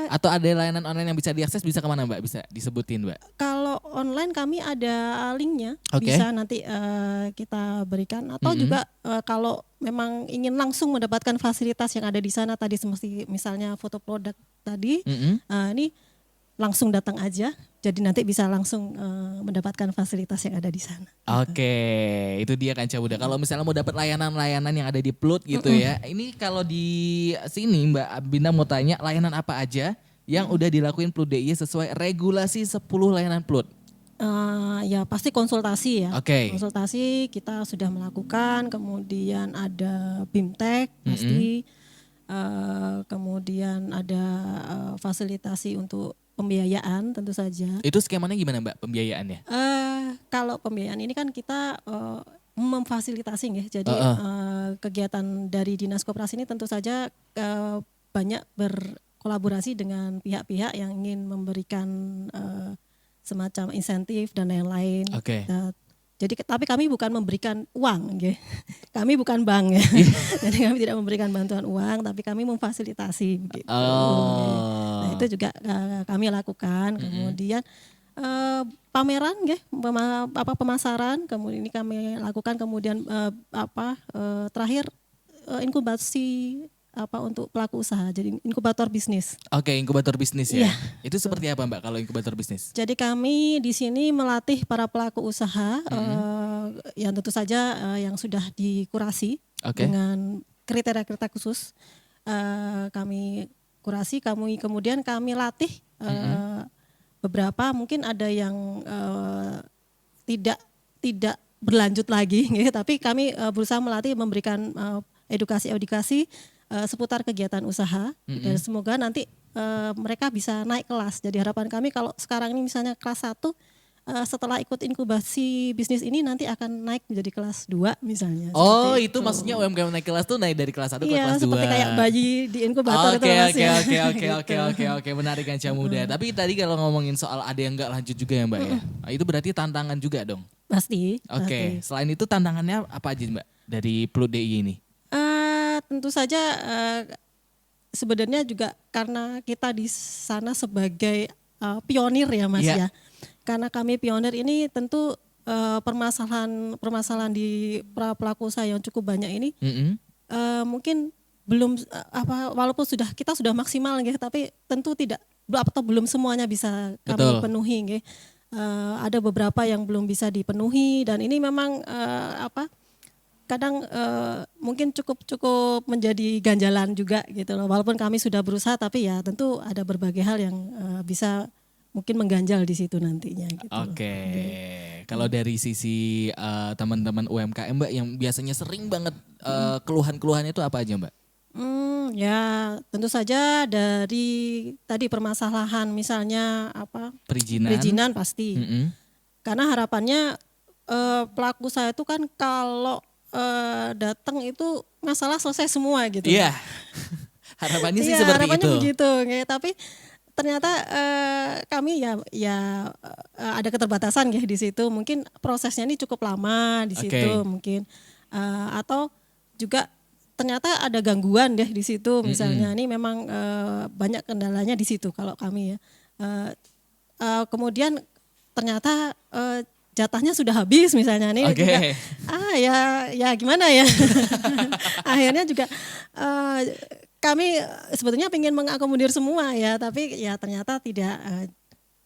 Atau ada layanan online yang bisa diakses, bisa kemana Mbak? Bisa disebutin Mbak? Kalau online kami ada linknya, bisa nanti kita berikan. Atau juga kalau memang ingin langsung mendapatkan fasilitas yang ada di sana tadi, semesti misalnya foto produk tadi, ini langsung datang aja. Jadi nanti bisa langsung mendapatkan fasilitas yang ada di sana. Itu dia Kaca Muda. Kalau misalnya mau dapat layanan-layanan yang ada di Plut gitu ya. Ini kalau di sini Mbak Bina mau tanya, layanan apa aja yang udah dilakuin Plut DIY sesuai regulasi 10 layanan Plut? Ya pasti konsultasi ya. Konsultasi kita sudah melakukan, kemudian ada BIMTEK pasti, kemudian ada fasilitasi untuk pembiayaan tentu saja. Itu skemanya gimana Mbak pembiayaannya? Kalau pembiayaan ini kan kita memfasilitasi ya. Jadi kegiatan dari Dinas Koperasi ini tentu saja banyak berkolaborasi dengan pihak-pihak yang ingin memberikan semacam insentif dan lain-lain. Jadi tapi kami bukan memberikan uang, ya. Kami bukan bank ya. Jadi kami tidak memberikan bantuan uang, tapi kami memfasilitasi. Gitu. Nah itu juga kami lakukan. Kemudian pameran, ya, pemasaran. Kemudian ini kami lakukan. Kemudian terakhir inkubasi untuk pelaku usaha, jadi inkubator bisnis. Inkubator bisnis ya. Itu seperti apa Mbak kalau inkubator bisnis? Jadi kami di sini melatih para pelaku usaha yang tentu saja yang sudah dikurasi dengan kriteria-kriteria khusus. Kami kurasi, kemudian kami latih beberapa, mungkin ada yang tidak berlanjut lagi, tapi kami berusaha melatih, memberikan edukasi seputar kegiatan usaha, dan semoga nanti mereka bisa naik kelas. Jadi harapan kami kalau sekarang ini misalnya kelas 1 setelah ikut inkubasi bisnis ini nanti akan naik menjadi kelas 2 misalnya. Oh, seperti itu maksudnya UMKM naik kelas tuh naik dari kelas 1 ke Iya, kelas 2. seperti kayak bayi di inkubator itu Oke, Mas oke, ya. oke, menarik Kanca Muda. Tapi tadi kalau ngomongin soal ada yang nggak lanjut juga ya Mbak ya. Nah, itu berarti tantangan juga dong. Pasti. Oke, selain itu tantangannya apa aja Mbak dari Plus DI ini? Tentu saja sebenarnya juga karena kita di sana sebagai pionir ya Mas Iya. ya. Karena kami pionir ini tentu permasalahan di pelaku usaha yang cukup banyak ini mungkin belum walaupun kita sudah maksimal nggih, tapi tentu tidak atau belum semuanya bisa kami Betul. penuhi nggih. Ada beberapa yang belum bisa dipenuhi dan ini memang kadang mungkin cukup menjadi ganjalan juga gitu loh. Walaupun kami sudah berusaha tapi ya tentu ada berbagai hal yang bisa mungkin mengganjal di situ nantinya gitu. Oke. Kalau dari sisi teman-teman UMKM Mbak yang biasanya sering banget keluhan-keluhannya itu apa aja Mbak? Ya tentu saja dari tadi permasalahan misalnya perizinan pasti. Karena harapannya pelaku usaha itu kan kalau datang itu masalah selesai semua gitu. Iya. Harapannya sih Iya, seperti harapannya itu. begitu. Tapi ternyata kami ada keterbatasan ya di situ. Mungkin prosesnya ini cukup lama di situ mungkin. Atau juga ternyata ada gangguan deh di situ. Misalnya ini memang banyak kendalanya di situ kalau kami ya. Kemudian ternyata jatahnya sudah habis misalnya nih juga, ya gimana ya. Akhirnya juga kami sebetulnya ingin mengakomodir semua ya, tapi ya ternyata tidak.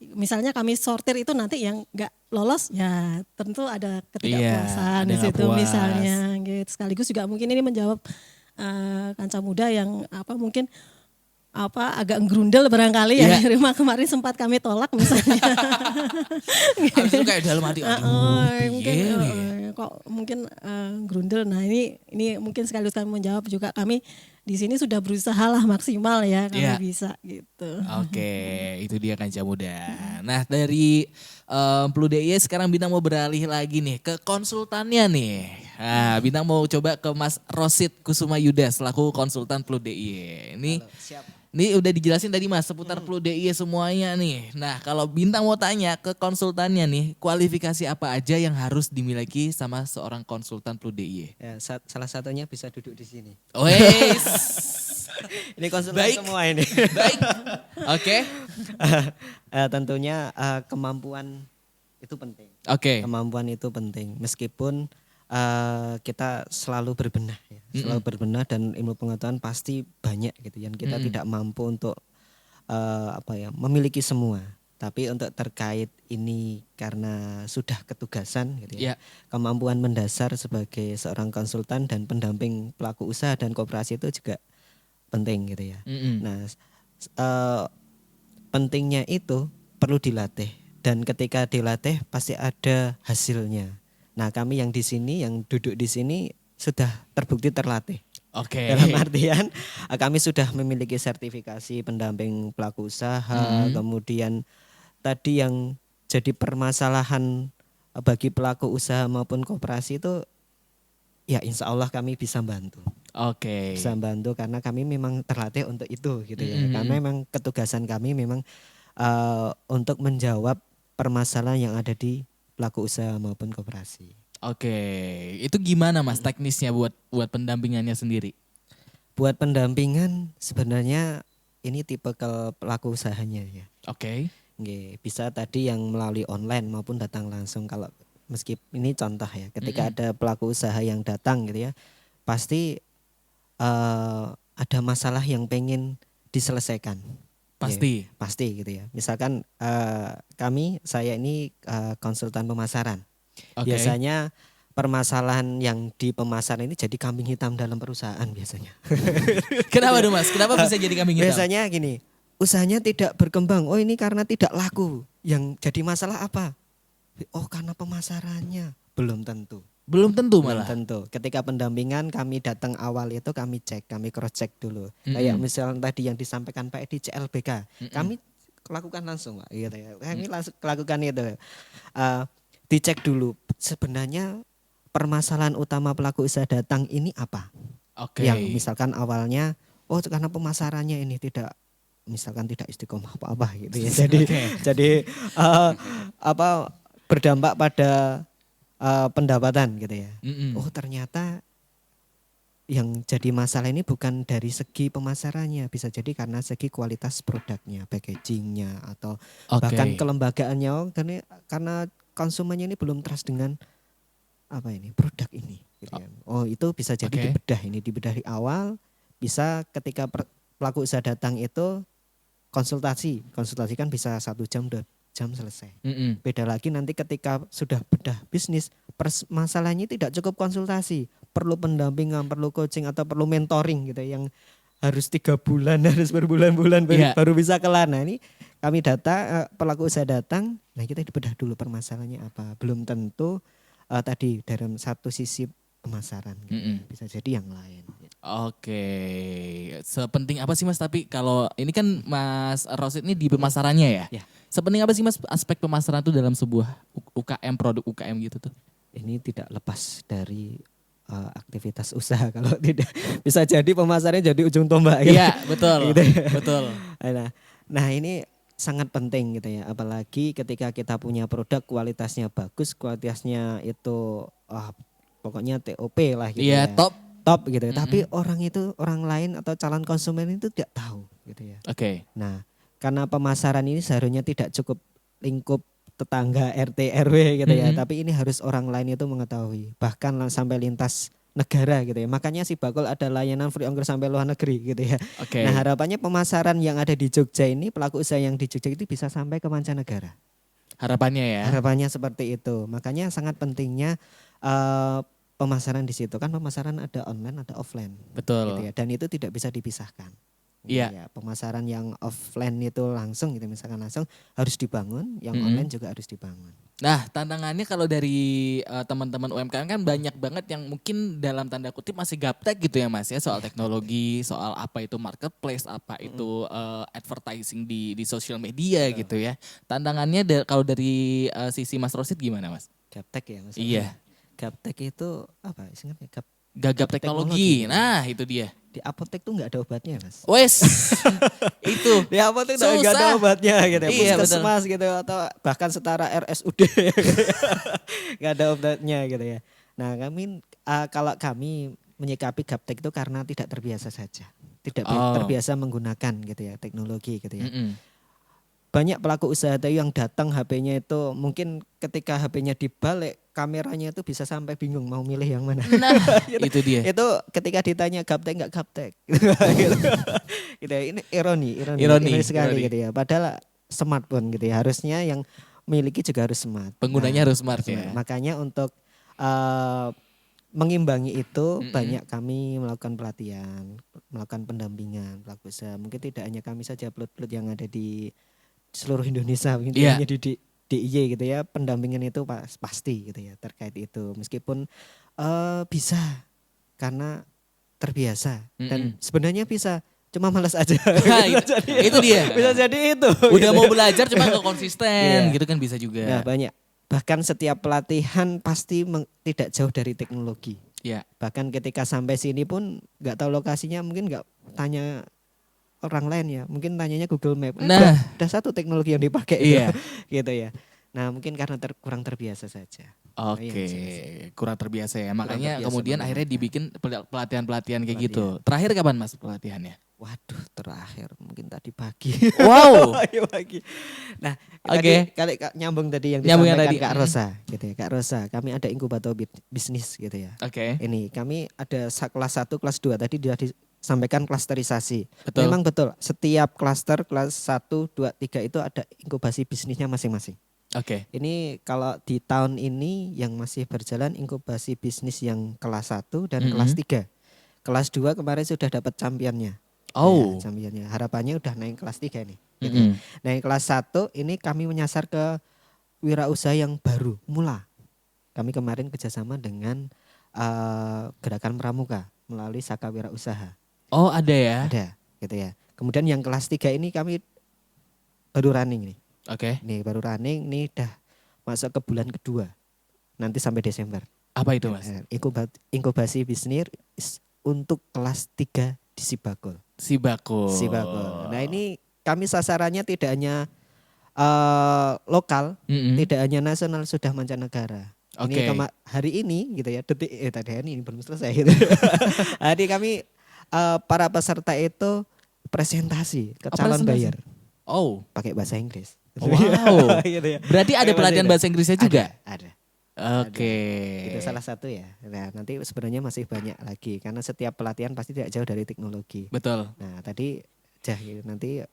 Misalnya kami sortir itu nanti yang nggak lolos ya tentu ada ketidakpuasan di situ misalnya gitu. Sekaligus juga mungkin ini menjawab Kanca Muda yang mungkin agak gerundel barangkali ya, kemarin sempat kami tolak misalnya. Habis itu kayak dalam hati mungkin gerundel. Nah ini mungkin sekaligus kami menjawab juga, kami di sini sudah berusaha lah maksimal ya kami bisa gitu. Oke, itu dia Kanca Muda. Nah dari Plus DIY sekarang Bintang mau beralih lagi nih ke konsultannya nih. Nah, Bintang mau coba ke Mas Rosid Kusuma Yuda selaku konsultan Plus DIY. Ini udah dijelasin tadi Mas seputar Plus DIY semuanya nih. Nah kalau Bintang mau tanya ke konsultannya nih, kualifikasi apa aja yang harus dimiliki sama seorang konsultan Plus DIY? Ya, salah satunya bisa duduk di sini. Wes. Ini konsultan semua ini. Baik. Oke. Tentunya kemampuan itu penting. Oke. Kemampuan itu penting. Meskipun kita selalu berbenah ya. Selalu berbenah dan ilmu pengetahuan pasti banyak gitu yang kita tidak mampu untuk memiliki semua. Tapi untuk terkait ini karena sudah ketugasan gitu ya. Kemampuan mendasar sebagai seorang konsultan dan pendamping pelaku usaha dan koperasi itu juga penting gitu ya. Nah, pentingnya itu perlu dilatih dan ketika dilatih pasti ada hasilnya. Nah, kami yang di sini, yang duduk di sini sudah terbukti terlatih. Oke. Dalam artian kami sudah memiliki sertifikasi pendamping pelaku usaha, kemudian tadi yang jadi permasalahan bagi pelaku usaha maupun koperasi itu ya insya Allah kami bisa bantu. Oke. Bisa bantu karena kami memang terlatih untuk itu gitu ya. Karena memang ketugasan kami memang untuk menjawab permasalahan yang ada di pelaku usaha maupun koperasi. Oke, itu gimana Mas teknisnya buat pendampingannya sendiri? Buat pendampingan sebenarnya ini tipe ke pelaku usahanya ya. Oke. Bisa tadi yang melalui online maupun datang langsung. Kalau meskipun ini contoh ya, ketika ada pelaku usaha yang datang gitu ya, pasti ada masalah yang pengen diselesaikan. Pasti. Pasti gitu ya. Misalkan saya ini konsultan pemasaran. Biasanya permasalahan yang di pemasaran ini jadi kambing hitam dalam perusahaan biasanya. Kenapa tuh Mas? Kenapa bisa jadi kambing hitam? Biasanya gini, usahanya tidak berkembang. Oh ini karena tidak laku. Yang jadi masalah apa? Oh karena pemasarannya. Belum tentu. Belum tentu malah. Belum tentu. Ketika pendampingan kami datang awal itu kami cek, kami cross check dulu. Kayak misalnya tadi yang disampaikan Pak Edi CLBK. Kami lakukan langsung Pak gitu ya. Kami langsung lakukan itu. Dicek dulu sebenarnya permasalahan utama pelaku usaha datang ini apa? Oke. Yang misalkan awalnya karena pemasarannya ini tidak istiqomah apa gitu ya. Jadi berdampak pada pendapatan gitu ya. Ternyata yang jadi masalah ini bukan dari segi pemasarannya, bisa jadi karena segi kualitas produknya, packagingnya atau bahkan kelembagaannya. Karena konsumennya ini belum trust dengan produk ini. Gitu kan. Itu bisa jadi dibedah di awal. Bisa ketika pelaku usaha datang itu konsultasi kan bisa 1 jam 2 jam selesai. Beda lagi nanti ketika sudah bedah bisnis, masalahnya tidak cukup konsultasi, perlu pendampingan, perlu coaching atau perlu mentoring gitu yang harus 3 bulan, harus berbulan-bulan baru bisa kelar. Nah ini kami pelaku usaha datang, nah kita dibedah dulu permasalahannya apa. Belum tentu tadi dalam satu sisi pemasaran, gitu. Bisa jadi yang lain. Oke, sepenting apa sih Mas? Tapi kalau ini kan Mas Rosid ini di pemasarannya ya? Ya. Sepenting apa sih Mas aspek pemasaran itu dalam sebuah UKM, produk UKM gitu tuh? Ini tidak lepas dari aktivitas usaha. Kalau tidak bisa jadi pemasarannya jadi ujung tombak. Iya betul, gitu. Betul. Nah ini sangat penting gitu ya. Apalagi ketika kita punya produk kualitasnya bagus, kualitasnya itu pokoknya TOP lah gitu ya. Top gitu. Tapi orang lain atau calon konsumen itu tidak tahu gitu ya. Oke. Nah, karena pemasaran ini seharusnya tidak cukup lingkup tetangga RT RW gitu ya, tapi ini harus orang lain itu mengetahui. Bahkan sampai lintas negara gitu ya. Makanya si Bakul ada layanan free ongkir sampai luar negeri gitu ya. Oke. Nah, harapannya pemasaran yang ada di Jogja ini, pelaku usaha yang di Jogja itu bisa sampai ke mancanegara. Harapannya ya. Harapannya seperti itu. Makanya sangat pentingnya pemasaran di situ. Kan pemasaran ada online, ada offline. Betul. Gitu ya. Dan itu tidak bisa dipisahkan. Iya. Ya, pemasaran yang offline itu langsung gitu, misalkan langsung harus dibangun, yang online juga harus dibangun. Nah, tantangannya kalau dari teman-teman UMKM kan banyak banget yang mungkin dalam tanda kutip masih gaptek gitu ya Mas ya, soal teknologi, soal apa itu marketplace, apa itu advertising di sosial media gitu ya. Tantangannya kalau dari sisi Mas Rosid gimana Mas? Gaptek ya Mas? Iya. Gaptek itu apa istilahnya? Gagap teknologi. Nah, itu dia. Di apotek tuh nggak ada obatnya Mas. Wes, itu. Di apotek nggak ada obatnya gitu. Iya, Puskesmas gitu atau bahkan setara RSUD nggak ada obatnya gitu ya. Nah kalau kami menyikapi gaptek itu karena tidak terbiasa saja, tidak terbiasa menggunakan gitu ya teknologi gitu ya. Banyak pelaku usaha itu yang datang HP-nya itu mungkin ketika HP-nya dibalik kameranya itu bisa sampai bingung mau milih yang mana. Nah, itu dia. Itu ketika ditanya gaptek nggak gaptek. gitu. Gitu ya. Ini ironi sekali gitu ya. Padahal smartphone gitu ya. Harusnya yang miliki juga harus smart. Penggunanya harus smart ya. Makanya untuk mengimbangi itu banyak kami melakukan pelatihan, melakukan pendampingan pelaku usaha. Mungkin tidak hanya kami saja, pelut-pelut yang ada di seluruh Indonesia, mungkin hanya di DIY gitu ya, pendampingan itu pasti gitu ya terkait itu. Meskipun bisa karena terbiasa dan sebenarnya bisa, cuma malas aja. Itu dia. Bisa jadi itu. Udah gitu. mau belajar cuma gak konsisten gitu kan bisa juga. Nah banyak. Bahkan setiap pelatihan pasti tidak jauh dari teknologi. Ya. Bahkan ketika sampai sini pun nggak tahu lokasinya, mungkin nggak tanya orang lain ya, mungkin tanyanya Google Map. Nah, ada satu teknologi yang dipakai gitu ya. Nah mungkin karena kurang terbiasa saja. Oke, kurang terbiasa ya. Makanya kemudian benar. akhirnya dibikin pelatihan-pelatihan kayak gitu. Terakhir kapan Mas pelatihannya? Waduh, terakhir mungkin tadi pagi. Wow. Pagi. Nah, kali nyambung tadi yang Nyambung disampaikan Kak Rosa gitu ya. Kak Rosa, kami ada inkubator bisnis gitu ya. Oke. Ini kami ada kelas 1, kelas 2 tadi sudah disampaikan klasterisasi. Betul. Memang betul, setiap klaster kelas 1, 2, 3 itu ada inkubasi bisnisnya masing-masing. Oke. Ini kalau di tahun ini yang masih berjalan inkubasi bisnis yang kelas 1 dan kelas 3. Kelas 2 kemarin sudah dapat championnya. Oh. Ya, championnya. Harapannya udah naik kelas 3 nih. Gitu. Nah kelas 1 ini kami menyasar ke wirausaha yang baru, mula. Kami kemarin kerjasama dengan Gerakan Pramuka melalui Saka Wirausaha. Oh ada ya? Ada gitu ya. Kemudian yang kelas 3 ini kami baru running nih. Oke. Nih baru running, nih udah masuk ke bulan kedua. Nanti sampai Desember. Apa itu Mas? Inkubasi bisnis untuk kelas 3 di Sibakul. Sibakul. Nah ini kami sasarannya tidak hanya lokal, tidak hanya nasional, sudah mancanegara. Oke. Ini hari ini gitu ya, tadi hari ini belum selesai gitu. Hari kami para peserta itu presentasi ke calon presentasi? bayar Oh. pakai bahasa Inggris. Wow. Gitu ya. Berarti ada Pakai pelatihan bahasa Inggrisnya juga? Ada. Oke. Itu salah satu ya. Nah, nanti sebenarnya masih banyak lagi karena setiap pelatihan pasti tidak jauh dari teknologi. Betul. Nah, tadi nanti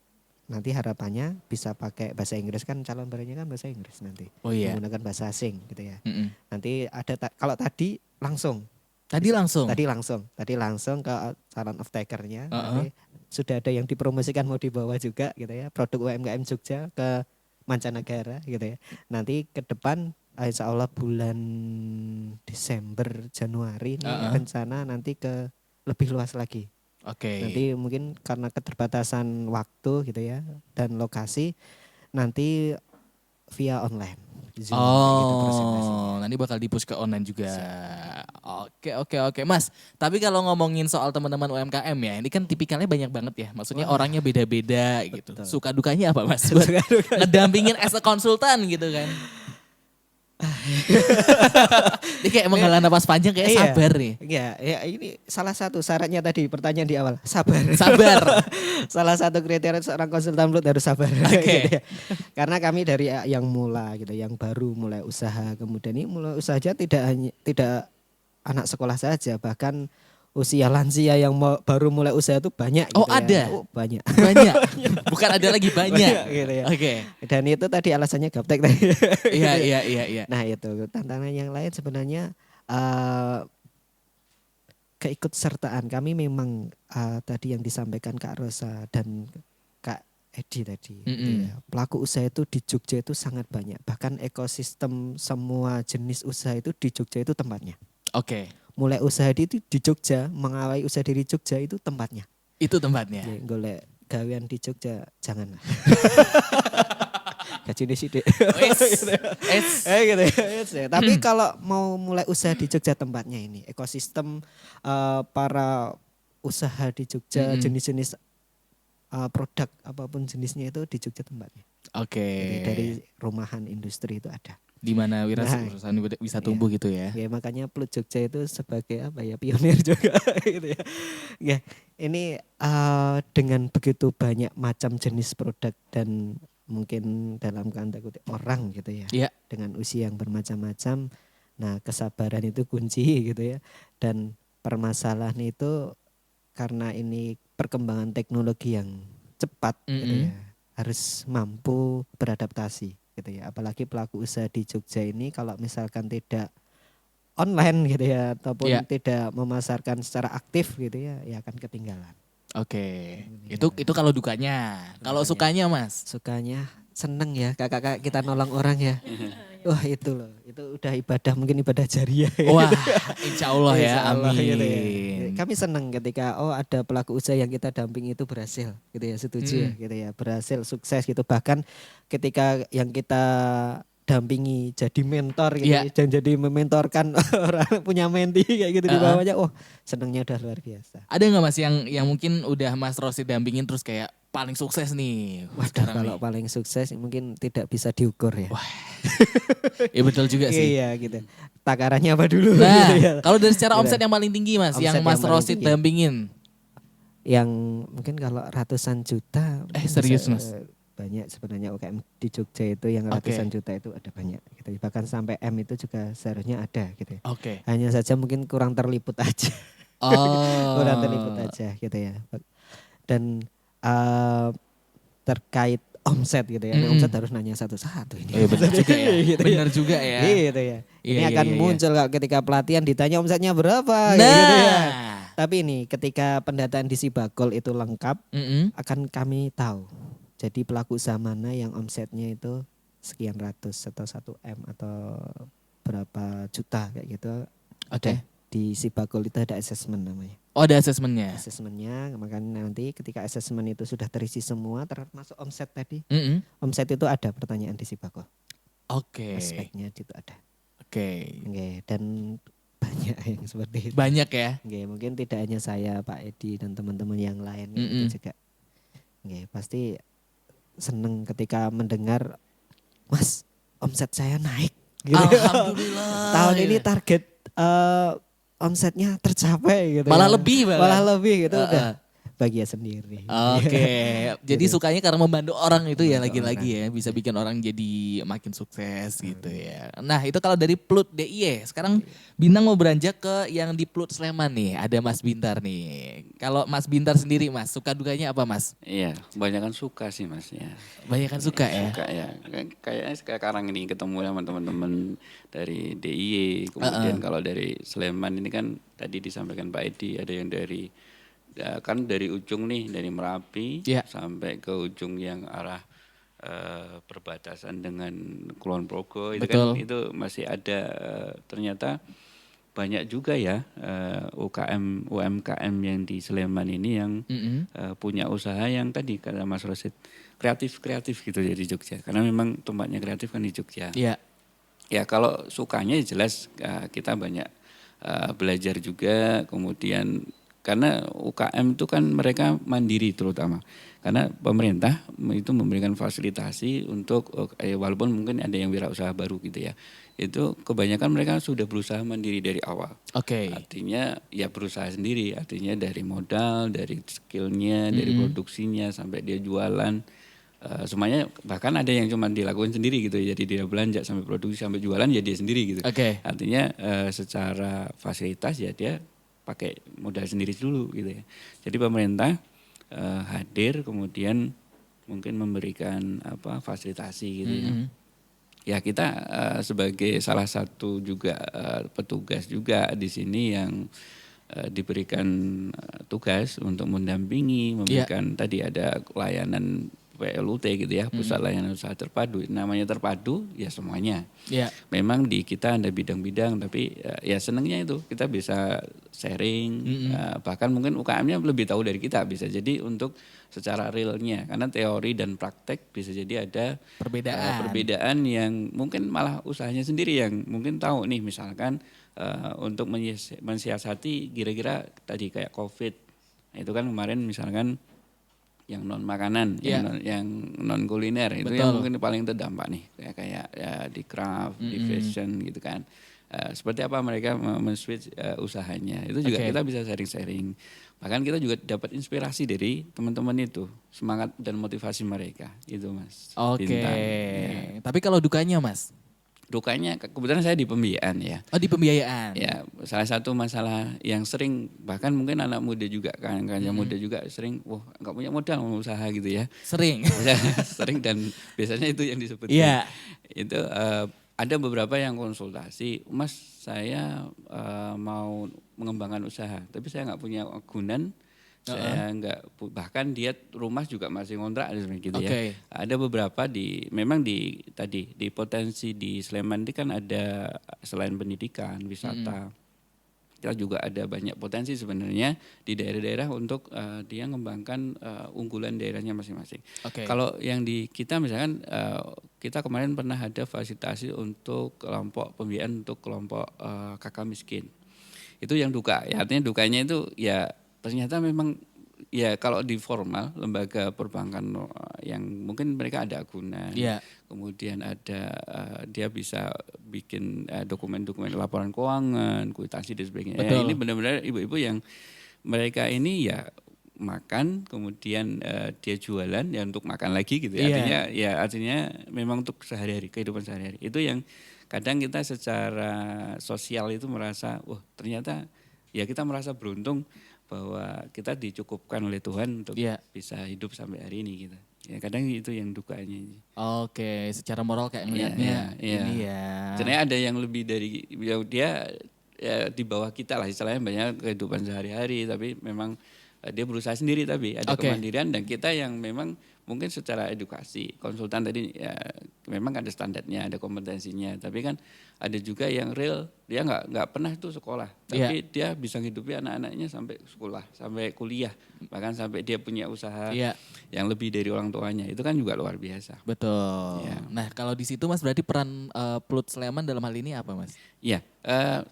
harapannya bisa pakai bahasa Inggris, kan calon bayarnya kan bahasa Inggris nanti. Oh iya. Menggunakan bahasa asing gitu ya. Mm-mm. Nanti ada kalau tadi langsung Tadi langsung. Tadi langsung ke calon off takernya. Nanti sudah ada yang dipromosikan mau dibawa juga gitu ya. Produk UMKM Jogja ke mancanegara gitu ya. Nanti ke depan insya Allah bulan Desember Januari nih rencana nanti ke lebih luas lagi. Oke. Nanti mungkin karena keterbatasan waktu gitu ya dan lokasi, nanti via online. Zoom, gitu presentasinya. Nanti bakal di-push ke online juga. Oke. Mas, tapi kalau ngomongin soal teman-teman UMKM ya, ini kan tipikalnya banyak banget ya. Maksudnya orangnya beda-beda gitu. Suka dukanya apa Mas? Buat ngedampingin as a konsultan gitu kan. Ini kayak menghela napas panjang, kayak sabar nih. Iya, ya ini salah satu syaratnya tadi pertanyaan di awal, sabar. Sabar. Salah satu kriteria seorang konsultan mulut harus sabar. Oke. Gitu ya. Karena kami dari yang mula gitu, yang baru mulai usaha, kemudian ini mulai usaha aja tidak anak sekolah saja, bahkan usia lansia yang baru mulai usaha itu banyak. Oh gitu ada? Ya. Oh, banyak. Banyak. Bukan ada lagi banyak. Gitu ya. Oke. Dan itu tadi alasannya gaptek tadi. Iya. Nah itu tantangan yang lain sebenarnya keikutsertaan kami memang tadi yang disampaikan Kak Rosa dan Kak Edi tadi. Gitu ya. Pelaku usaha itu di Jogja itu sangat banyak. Bahkan ekosistem semua jenis usaha itu di Jogja itu tempatnya. Oke. Mulai usaha di Jogja, mengawali usaha di Jogja itu tempatnya. Itu tempatnya. Ya, golek gawean di Jogja janganlah. Gajine sithik. gitu ya. Tapi kalau mau mulai usaha di Jogja tempatnya ini, ekosistem para usaha di Jogja, jenis-jenis produk apapun jenisnya itu di Jogja tempatnya. Oke. Jadi dari rumahan industri itu ada. Di mana wirausaha bisa tumbuh gitu ya. Ya makanya Plut Jogja itu sebagai pionir juga gitu ya. Ya, ini dengan begitu banyak macam jenis produk dan mungkin dalam tanda kutip orang gitu ya. Iya. Dengan usia yang bermacam-macam. Nah, kesabaran itu kunci gitu ya. Dan permasalahan itu karena ini perkembangan teknologi yang cepat gitu ya. Harus mampu beradaptasi gitu ya. Apalagi pelaku usaha di Jogja ini kalau misalkan tidak online gitu ya ataupun tidak memasarkan secara aktif gitu ya akan ketinggalan. Oke. Itu kalau dukanya. Kalau sukanya Mas? Sukanya seneng ya kakak-kakak kita nolong orang ya. Wah itu loh, itu udah ibadah, mungkin ibadah jariah. Wah, insya Allah ya, Insya Allah, amin. gitu ya. Kami seneng ketika ada pelaku usaha yang kita damping itu berhasil, gitu ya, setuju ya, gitu ya, berhasil, sukses gitu. Bahkan ketika yang kita dampingi jadi mentor gitu dan jadi mementorkan orang punya menti kayak gitu di bawahnya, senengnya udah luar biasa. Ada nggak Mas yang mungkin udah Mas Rosi dampingin terus kayak paling sukses nih? Kalau paling sukses mungkin tidak bisa diukur ya. Wah. Ya betul juga sih. Iya gitu. Takarannya apa dulu? Nah, gitu ya. kalau dari secara omset yang paling tinggi Mas, Omset yang Mas yang paling Rosi tinggi. dampingin. Yang mungkin kalau ratusan juta. Serius bisa, Mas? Banyak sebenarnya UKM di Jogja itu yang ratusan juta itu ada banyak. Gitu. Bahkan sampai M itu juga seharusnya ada gitu ya. Oke. Hanya saja mungkin kurang terliput aja. Oh. Kurang terliput aja gitu ya. Dan terkait omset gitu ya. Nah, omset harus nanya satu-satu ini. Benar juga ya. Gitu Benar juga ya. Gitu ya. Ini akan muncul kalau ketika pelatihan ditanya omsetnya berapa Nah. gitu ya. Tapi ini ketika pendataan di Sibakul itu lengkap, akan kami tahu. Jadi pelaku usaha mana yang omsetnya itu sekian ratus atau 1 M atau berapa juta kayak gitu. Oke. di Sibakul itu ada assessment namanya. Oh, ada asesmennya. Asesmennya, makanya nanti ketika asesmen itu sudah terisi semua, termasuk omset tadi. Mm-mm. Omset itu ada pertanyaan di Sibakul. Oke. Aspeknya itu ada. Oke. Oke, dan banyak yang seperti itu. Banyak ya. Oke, mungkin tidak hanya saya, Pak Edi dan teman-teman yang lain Mm-mm. itu juga. Oke, pasti seneng ketika mendengar, Mas, omset saya naik. Gitu. Alhamdulillah. Tahun ya. ini target omsetnya tercapai gitu. Malah ya. lebih malah. Malah lebih gitu Heeh. udah bahagia sendiri. Oke, jadi Gitu. sukanya karena membantu orang itu ya Membantu lagi-lagi ya bisa bikin orang jadi makin sukses gitu ya. Nah itu kalau dari Plut DIY, sekarang Bintang mau beranjak ke yang di Plut Sleman nih, ada Mas Bintar nih. Kalau Mas Bintar sendiri Mas, suka dukanya apa Mas? Iya, kebanyakan suka sih Mas ya. Banyak kan suka ya? Suka ya. Kayaknya sekarang ini ketemu sama teman-teman dari DIY, kemudian kalau dari Sleman ini kan tadi disampaikan Pak Edi ada yang dari kan dari ujung nih dari Merapi Iya. sampai ke ujung yang arah perbatasan dengan Kulon Progo itu Betul. kan itu masih ada ternyata banyak juga ya UMKM yang di Sleman ini yang punya usaha yang tadi kata Mas Rosid kreatif gitu ya di Jogja karena memang tempatnya kreatif kan di Jogja. Iya. Ya kalau sukanya jelas kita banyak belajar juga kemudian karena UKM itu kan mereka mandiri terutama karena pemerintah itu memberikan fasilitasi untuk walaupun mungkin ada yang wirausaha baru gitu ya itu kebanyakan mereka sudah berusaha mandiri dari awal. Oke. Artinya ya berusaha sendiri artinya dari modal dari skillnya dari produksinya sampai dia jualan semuanya bahkan ada yang cuma dilakukan sendiri gitu jadi dia belanja sampai produksi sampai jualan ya dia sendiri gitu. Oke. Artinya secara fasilitas ya dia pakai modal sendiri dulu gitu ya. Jadi pemerintah hadir kemudian mungkin memberikan fasilitasi gitu ya. Ya kita sebagai salah satu juga petugas juga di sini yang diberikan tugas untuk mendampingi memberikan tadi ada layanan PLUT gitu ya, pusat layanan usaha terpadu. Namanya terpadu ya semuanya. Iya. Memang di kita ada bidang-bidang tapi ya senangnya itu kita bisa sharing bahkan mungkin UKM-nya lebih tahu dari kita bisa jadi untuk secara realnya karena teori dan praktek bisa jadi ada perbedaan yang mungkin malah usahanya sendiri yang mungkin tahu nih misalkan untuk mensiasati kira-kira tadi kayak COVID itu kan kemarin misalkan yang non makanan, yang non kuliner itu yang mungkin paling terdampak nih kayak ya di craft, di fashion gitu kan. Seperti apa mereka men-switch usahanya itu juga kita bisa sharing-sharing. Bahkan kita juga dapat inspirasi dari teman-teman itu semangat dan motivasi mereka itu Mas. Oke. Bintang, ya. Tapi kalau dukanya Mas? Dukanya kebetulan saya di pembiayaan ya. Oh di pembiayaan. Ya, salah satu masalah yang sering bahkan mungkin anak muda juga kan muda juga sering enggak punya modal mau usaha gitu ya. Sering. Sering dan biasanya itu yang disebut. Iya. Itu ada beberapa yang konsultasi, Mas saya mau mengembangkan usaha, tapi saya nggak punya agunan, saya nggak bahkan dia rumah juga masih ngontrak gitu ya. Ada beberapa memang di potensi di Sleman ini kan ada selain pendidikan, wisata, kita juga ada banyak potensi sebenarnya di daerah-daerah untuk dia mengembangkan unggulan daerahnya masing-masing. Kalau yang di kita misalkan kita kemarin pernah ada fasilitasi untuk kelompok pembiayaan untuk kelompok kakak miskin. Itu yang duka, ya artinya dukanya itu ya ternyata memang ya kalau di formal lembaga perbankan yang mungkin mereka ada agunan, kemudian ada dia bisa bikin dokumen-dokumen laporan keuangan, kwitansi dan sebagainya. Ya, ini benar-benar ibu-ibu yang mereka ini ya makan, kemudian dia jualan ya untuk makan lagi gitu. Artinya memang untuk sehari-hari kehidupan sehari-hari. Itu yang kadang kita secara sosial itu merasa, wah ternyata ya kita merasa beruntung bahwa kita dicukupkan oleh Tuhan untuk bisa hidup sampai hari ini gitu. Ya kadang itu yang dukanya. Oke, secara moral kayak ngeliatnya ini ya. Sebenarnya ada yang lebih dari dia ya di bawah kita lah istilahnya banyak kehidupan sehari-hari tapi memang dia berusaha sendiri tapi ada kemandirian dan kita yang memang mungkin secara edukasi konsultan tadi ya memang ada standarnya, ada kompetensinya. Tapi kan ada juga yang real, dia nggak pernah itu sekolah, tapi dia bisa hidupi anak-anaknya sampai sekolah, sampai kuliah, bahkan sampai dia punya usaha yang lebih dari orang tuanya. Itu kan juga luar biasa. Betul. Ya. Nah kalau di situ Mas berarti peran Plut Sleman dalam hal ini apa Mas? Iya,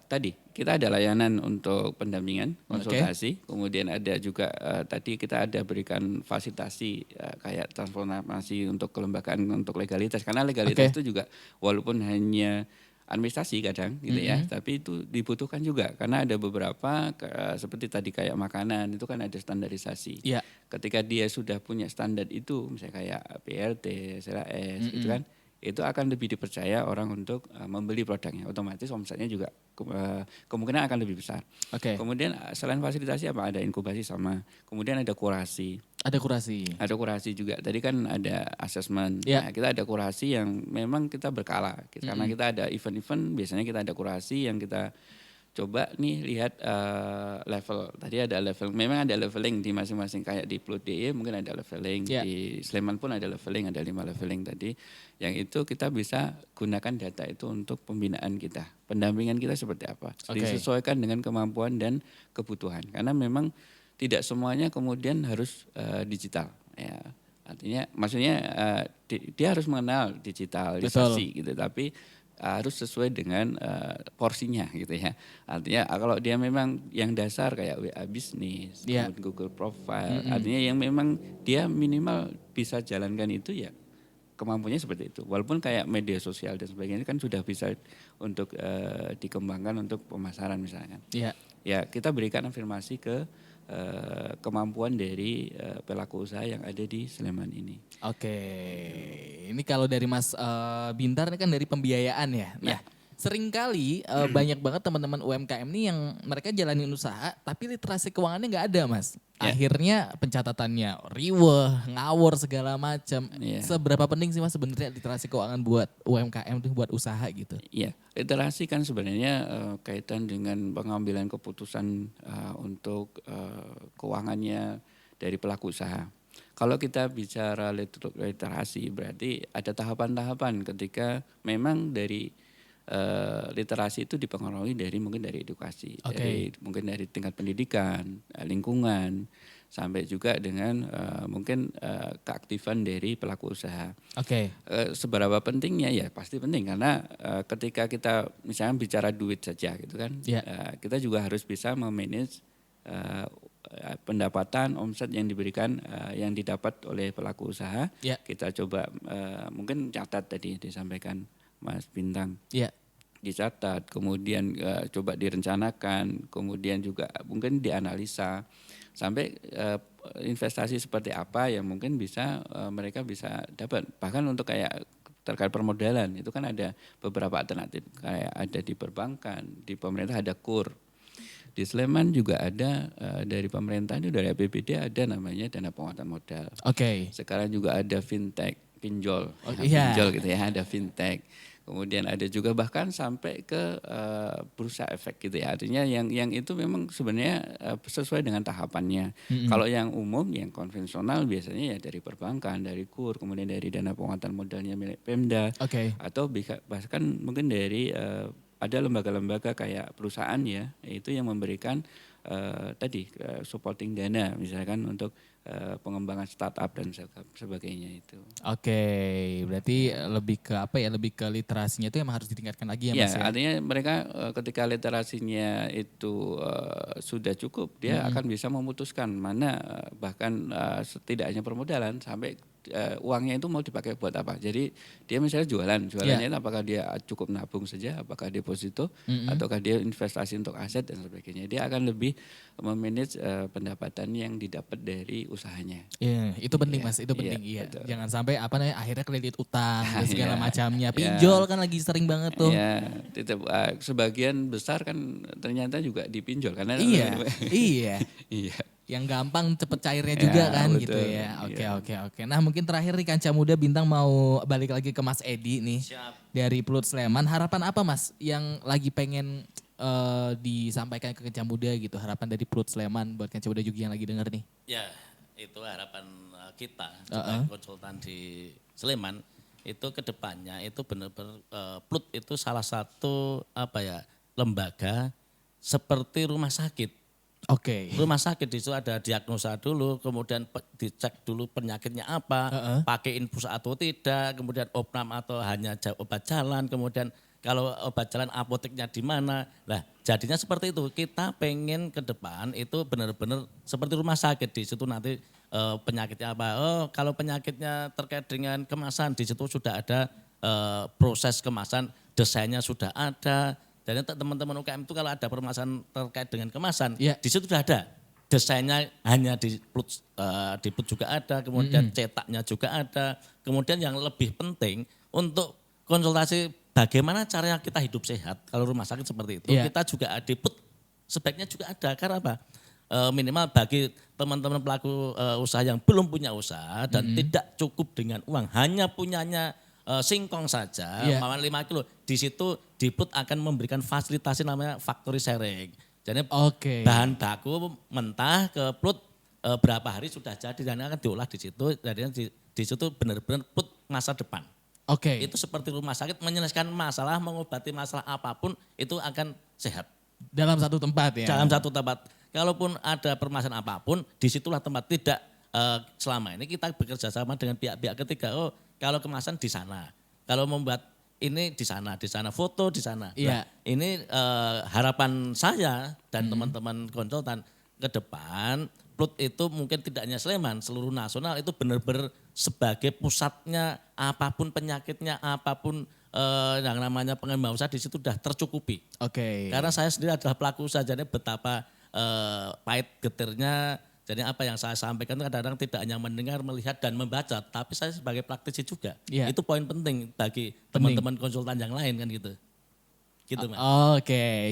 tadi kita ada layanan untuk pendampingan, konsultasi, kemudian ada juga tadi kita ada berikan fasilitasi kayak transformasi untuk kelembagaan untuk legalitas, karena legalitas itu juga walaupun hanya administrasi kadang gitu ya, tapi itu dibutuhkan juga karena ada beberapa seperti tadi kayak makanan itu kan ada standarisasi. Ketika dia sudah punya standar itu, misalnya kayak PLT, SLAS gitu kan, itu akan lebih dipercaya orang untuk membeli produknya, otomatis omsetnya juga kemungkinan akan lebih besar. Kemudian selain fasilitasi apa, ada inkubasi sama, kemudian ada kurasi. Ada kurasi juga. Tadi kan ada asesmen. Nah, kita ada kurasi yang memang kita berkala. Karena kita ada event-event, biasanya kita ada kurasi yang kita coba nih lihat level. Tadi ada level, memang ada leveling di masing-masing, kayak di Plut DIY mungkin ada leveling, di Sleman pun ada leveling, ada 5 leveling tadi. Yang itu kita bisa gunakan data itu untuk pembinaan kita. Pendampingan kita seperti apa. Disesuaikan dengan kemampuan dan kebutuhan. Karena memang tidak semuanya kemudian harus digital. Ya. Artinya maksudnya dia harus mengenal digitalisasi gitu, tapi harus sesuai dengan porsinya gitu ya. Artinya kalau dia memang yang dasar kayak WA bisnis, Google Profile, artinya yang memang dia minimal bisa jalankan itu ya kemampuannya seperti itu. Walaupun kayak media sosial dan sebagainya kan sudah bisa untuk dikembangkan untuk pemasaran misalkan. Ya kita berikan afirmasi ke kemampuan dari pelaku usaha yang ada di Sleman ini. Ini kalau dari Mas Bintar ini kan dari pembiayaan ya. Nah, seringkali banyak banget teman-teman UMKM nih yang mereka jalanin usaha tapi literasi keuangannya nggak ada Mas. Akhirnya pencatatannya riweh, ngawur segala macam. Seberapa penting sih Mas sebenarnya literasi keuangan buat UMKM tuh, buat usaha gitu? Iya, literasi kan sebenarnya kaitan dengan pengambilan keputusan untuk keuangannya dari pelaku usaha. Kalau kita bicara literasi berarti ada tahapan-tahapan ketika memang dari literasi itu dipengaruhi dari mungkin dari edukasi, mungkin dari tingkat pendidikan, lingkungan, sampai juga dengan mungkin keaktifan dari pelaku usaha. Seberapa pentingnya ya pasti penting karena ketika kita misalnya bicara duit saja gitu kan, kita juga harus bisa memanage pendapatan omset yang diberikan yang didapat oleh pelaku usaha. Kita coba mungkin catat tadi disampaikan Mas Bintang. Dicatat, kemudian coba direncanakan, kemudian juga mungkin dianalisa sampai investasi seperti apa yang mungkin bisa mereka bisa dapat. Bahkan untuk kayak terkait permodalan itu kan ada beberapa alternatif, kayak ada di perbankan, di pemerintah ada KUR. Di Sleman juga ada dari pemerintah itu dari APBD ada namanya dana penguatan modal. Sekarang juga ada fintech, pinjol, pinjol gitu ya, ada fintech. Kemudian ada juga bahkan sampai ke bursa efek gitu ya. Artinya yang itu memang sebenarnya sesuai dengan tahapannya. Kalau yang umum, yang konvensional biasanya ya dari perbankan, dari KUR, kemudian dari dana penguatan modalnya milik Pemda. Atau bahkan mungkin dari ada lembaga-lembaga kayak perusahaan ya, itu yang memberikan tadi supporting dana misalkan untuk pengembangan startup dan sebagainya itu. Berarti lebih ke apa ya? Lebih ke literasinya itu yang harus ditingkatkan lagi ya Mas ya? Artinya mereka ketika literasinya itu sudah cukup, dia akan bisa memutuskan mana bahkan tidak hanya permodalan sampai uangnya itu mau dipakai buat apa. Jadi dia misalnya jualannya itu apakah dia cukup nabung saja, apakah deposito, ataukah dia investasi untuk aset dan sebagainya. Dia akan lebih memanage pendapatan yang didapat dari usahanya. Itu penting Mas, itu penting. Jangan sampai akhirnya kredit utang dan segala macamnya. Pinjol kan lagi sering banget tuh. Sebagian besar kan ternyata juga dipinjol karena yang gampang cepet cairnya juga kan betul, gitu ya. Oke. Nah mungkin terakhir nih Kancah Muda Bintang mau balik lagi ke Mas Edi nih. Dari Plut Sleman. Harapan apa Mas yang lagi pengen disampaikan ke Kancah Muda gitu? Harapan dari Plut Sleman buat Kancah Muda juga yang lagi denger nih. Ya itu harapan kita konsultan di Sleman. itu kedepannya itu benar-benar PLUT itu salah satu lembaga seperti rumah sakit. Oke. Rumah sakit di situ ada diagnosa dulu, kemudian dicek dulu penyakitnya apa, pakai infus atau tidak, kemudian opnam atau hanya obat jalan, kemudian kalau obat jalan apoteknya di mana. Nah, jadinya seperti itu. Kita pengen ke depan itu benar-benar seperti rumah sakit, di situ nanti penyakitnya apa. Oh, kalau penyakitnya terkait dengan kemasan, di situ sudah ada proses kemasan, desainnya sudah ada. Dan teman-teman UKM itu kalau ada permasalahan terkait dengan kemasan, di situ sudah ada. Desainnya hanya di PLUT juga ada, kemudian cetaknya juga ada. Kemudian yang lebih penting untuk konsultasi bagaimana caranya kita hidup sehat. Kalau rumah sakit seperti itu, kita juga di PLUT sebaiknya juga ada. Karena apa? Minimal bagi teman-teman pelaku usaha yang belum punya usaha dan tidak cukup dengan uang, hanya punyanya singkong saja, 5 kilo. Di situ di PLUT akan memberikan fasilitasi namanya factory sharing. Jadi bahan baku mentah ke PLUT berapa hari sudah jadi dan akan diolah di situ. Jadi di situ benar-benar PLUT masa depan. Itu seperti rumah sakit menyelesaikan masalah, mengobati masalah apapun itu akan sehat. Dalam satu tempat ya? Dalam satu tempat. Kalaupun ada permasalahan apapun, disitulah tempat. Tidak selama ini kita bekerja sama dengan pihak-pihak ketiga. Oh, kalau kemasan di sana, kalau membuat ini di sana foto di sana. Nah, ini harapan saya dan teman-teman konsultan ke depan, PLUT itu mungkin tidak hanya Sleman, seluruh nasional itu benar-benar sebagai pusatnya apapun penyakitnya, apapun yang namanya pengembangan usaha di situ sudah tercukupi. Karena saya sendiri adalah pelaku usaha, jadi betapa pahit getirnya. Jadi apa yang saya sampaikan itu kadang-kadang tidak hanya mendengar, melihat dan membaca, tapi saya sebagai praktisi juga. Itu poin penting bagi teman-teman konsultan yang lain kan gitu. Gitu Mas.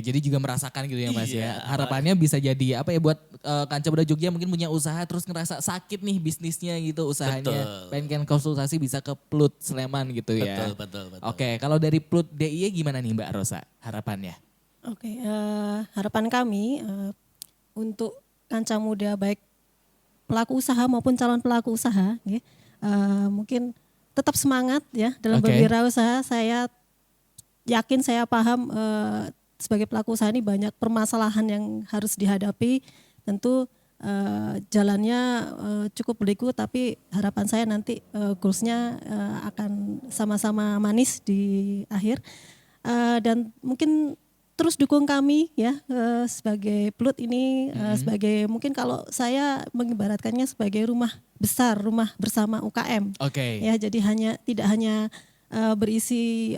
Jadi juga merasakan gitu ya Mas ya. Harapannya bisa jadi apa ya buat Kanca Muda Jogja mungkin punya usaha terus ngerasa sakit nih bisnisnya gitu usahanya. Pengen konsultasi bisa ke PLUT Sleman gitu ya. Betul. Kalau dari PLUT DIY gimana nih Mbak Rosa harapannya? Harapan kami untuk Kanca Muda baik pelaku usaha maupun calon pelaku usaha ya, mungkin tetap semangat ya dalam berwirausaha. Saya yakin, saya paham sebagai pelaku usaha ini banyak permasalahan yang harus dihadapi. Tentu jalannya cukup berliku, tapi harapan saya nanti goalsnya akan sama-sama manis di akhir. Dan mungkin terus dukung kami ya sebagai PLUT ini, sebagai mungkin kalau saya mengibaratkannya sebagai rumah besar, rumah bersama UKM. Ya, jadi tidak hanya berisi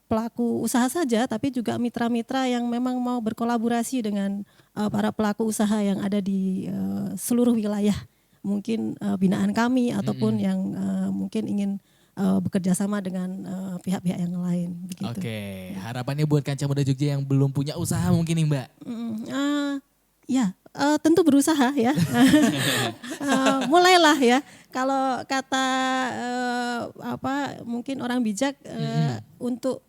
pelaku usaha saja, tapi juga mitra-mitra yang memang mau berkolaborasi dengan para pelaku usaha yang ada di seluruh wilayah. Mungkin binaan kami ataupun yang mungkin ingin bekerja sama dengan pihak-pihak yang lain. Begitu. Harapannya buat Kanca Muda Jogja yang belum punya usaha mungkin nih Mbak? Tentu berusaha ya. Mulailah ya. Kalau kata mungkin orang bijak untuk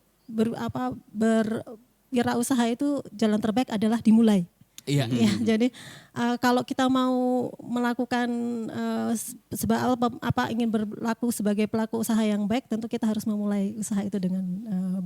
berwirausaha itu jalan terbaik adalah dimulai. Ya, jadi kalau kita mau melakukan ingin berlaku sebagai pelaku usaha yang baik, tentu kita harus memulai usaha itu dengan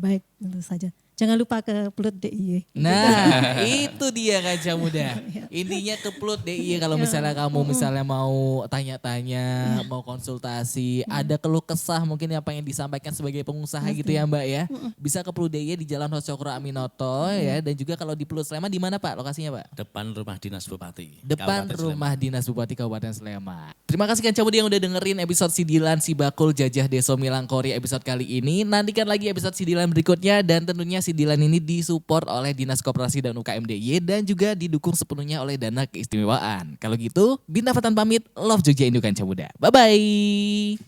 baik tentu saja. Jangan lupa ke PLUT DIY. Nah, itu dia Kanca Muda. Intinya ke PLUT DIY kalau misalnya kamu mau tanya-tanya, mau konsultasi, ada keluh kesah mungkin yang pengen disampaikan sebagai pengusaha gitu ya Mbak ya. Bisa ke PLUT DIY di Jalan Hoscokro Aminoto ya, dan juga kalau di PLUT Sleman di mana Pak lokasinya Pak? Depan Rumah Dinas Bupati. Depan Rumah Dinas Bupati Kabupaten Sleman. Terima kasih Kanca Muda yang udah dengerin episode Sidilan Sibakul Jajah Deso Milangkori episode kali ini. Nantikan lagi episode Sidilan berikutnya, dan tentunya Sidilan ini disupport oleh Dinas Koperasi dan UKM DIY dan juga didukung sepenuhnya oleh dana keistimewaan. Kalau gitu, Bintang Fatan pamit. Love Jogja Indo Kanca Muda. Bye-bye.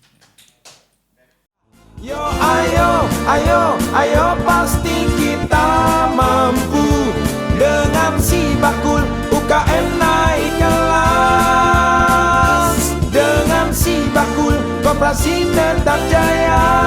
Yo ayo pasti kita mampu. Dengan si bakul UKM naik kelas. Dengan si bakul koperasi tetap jaya.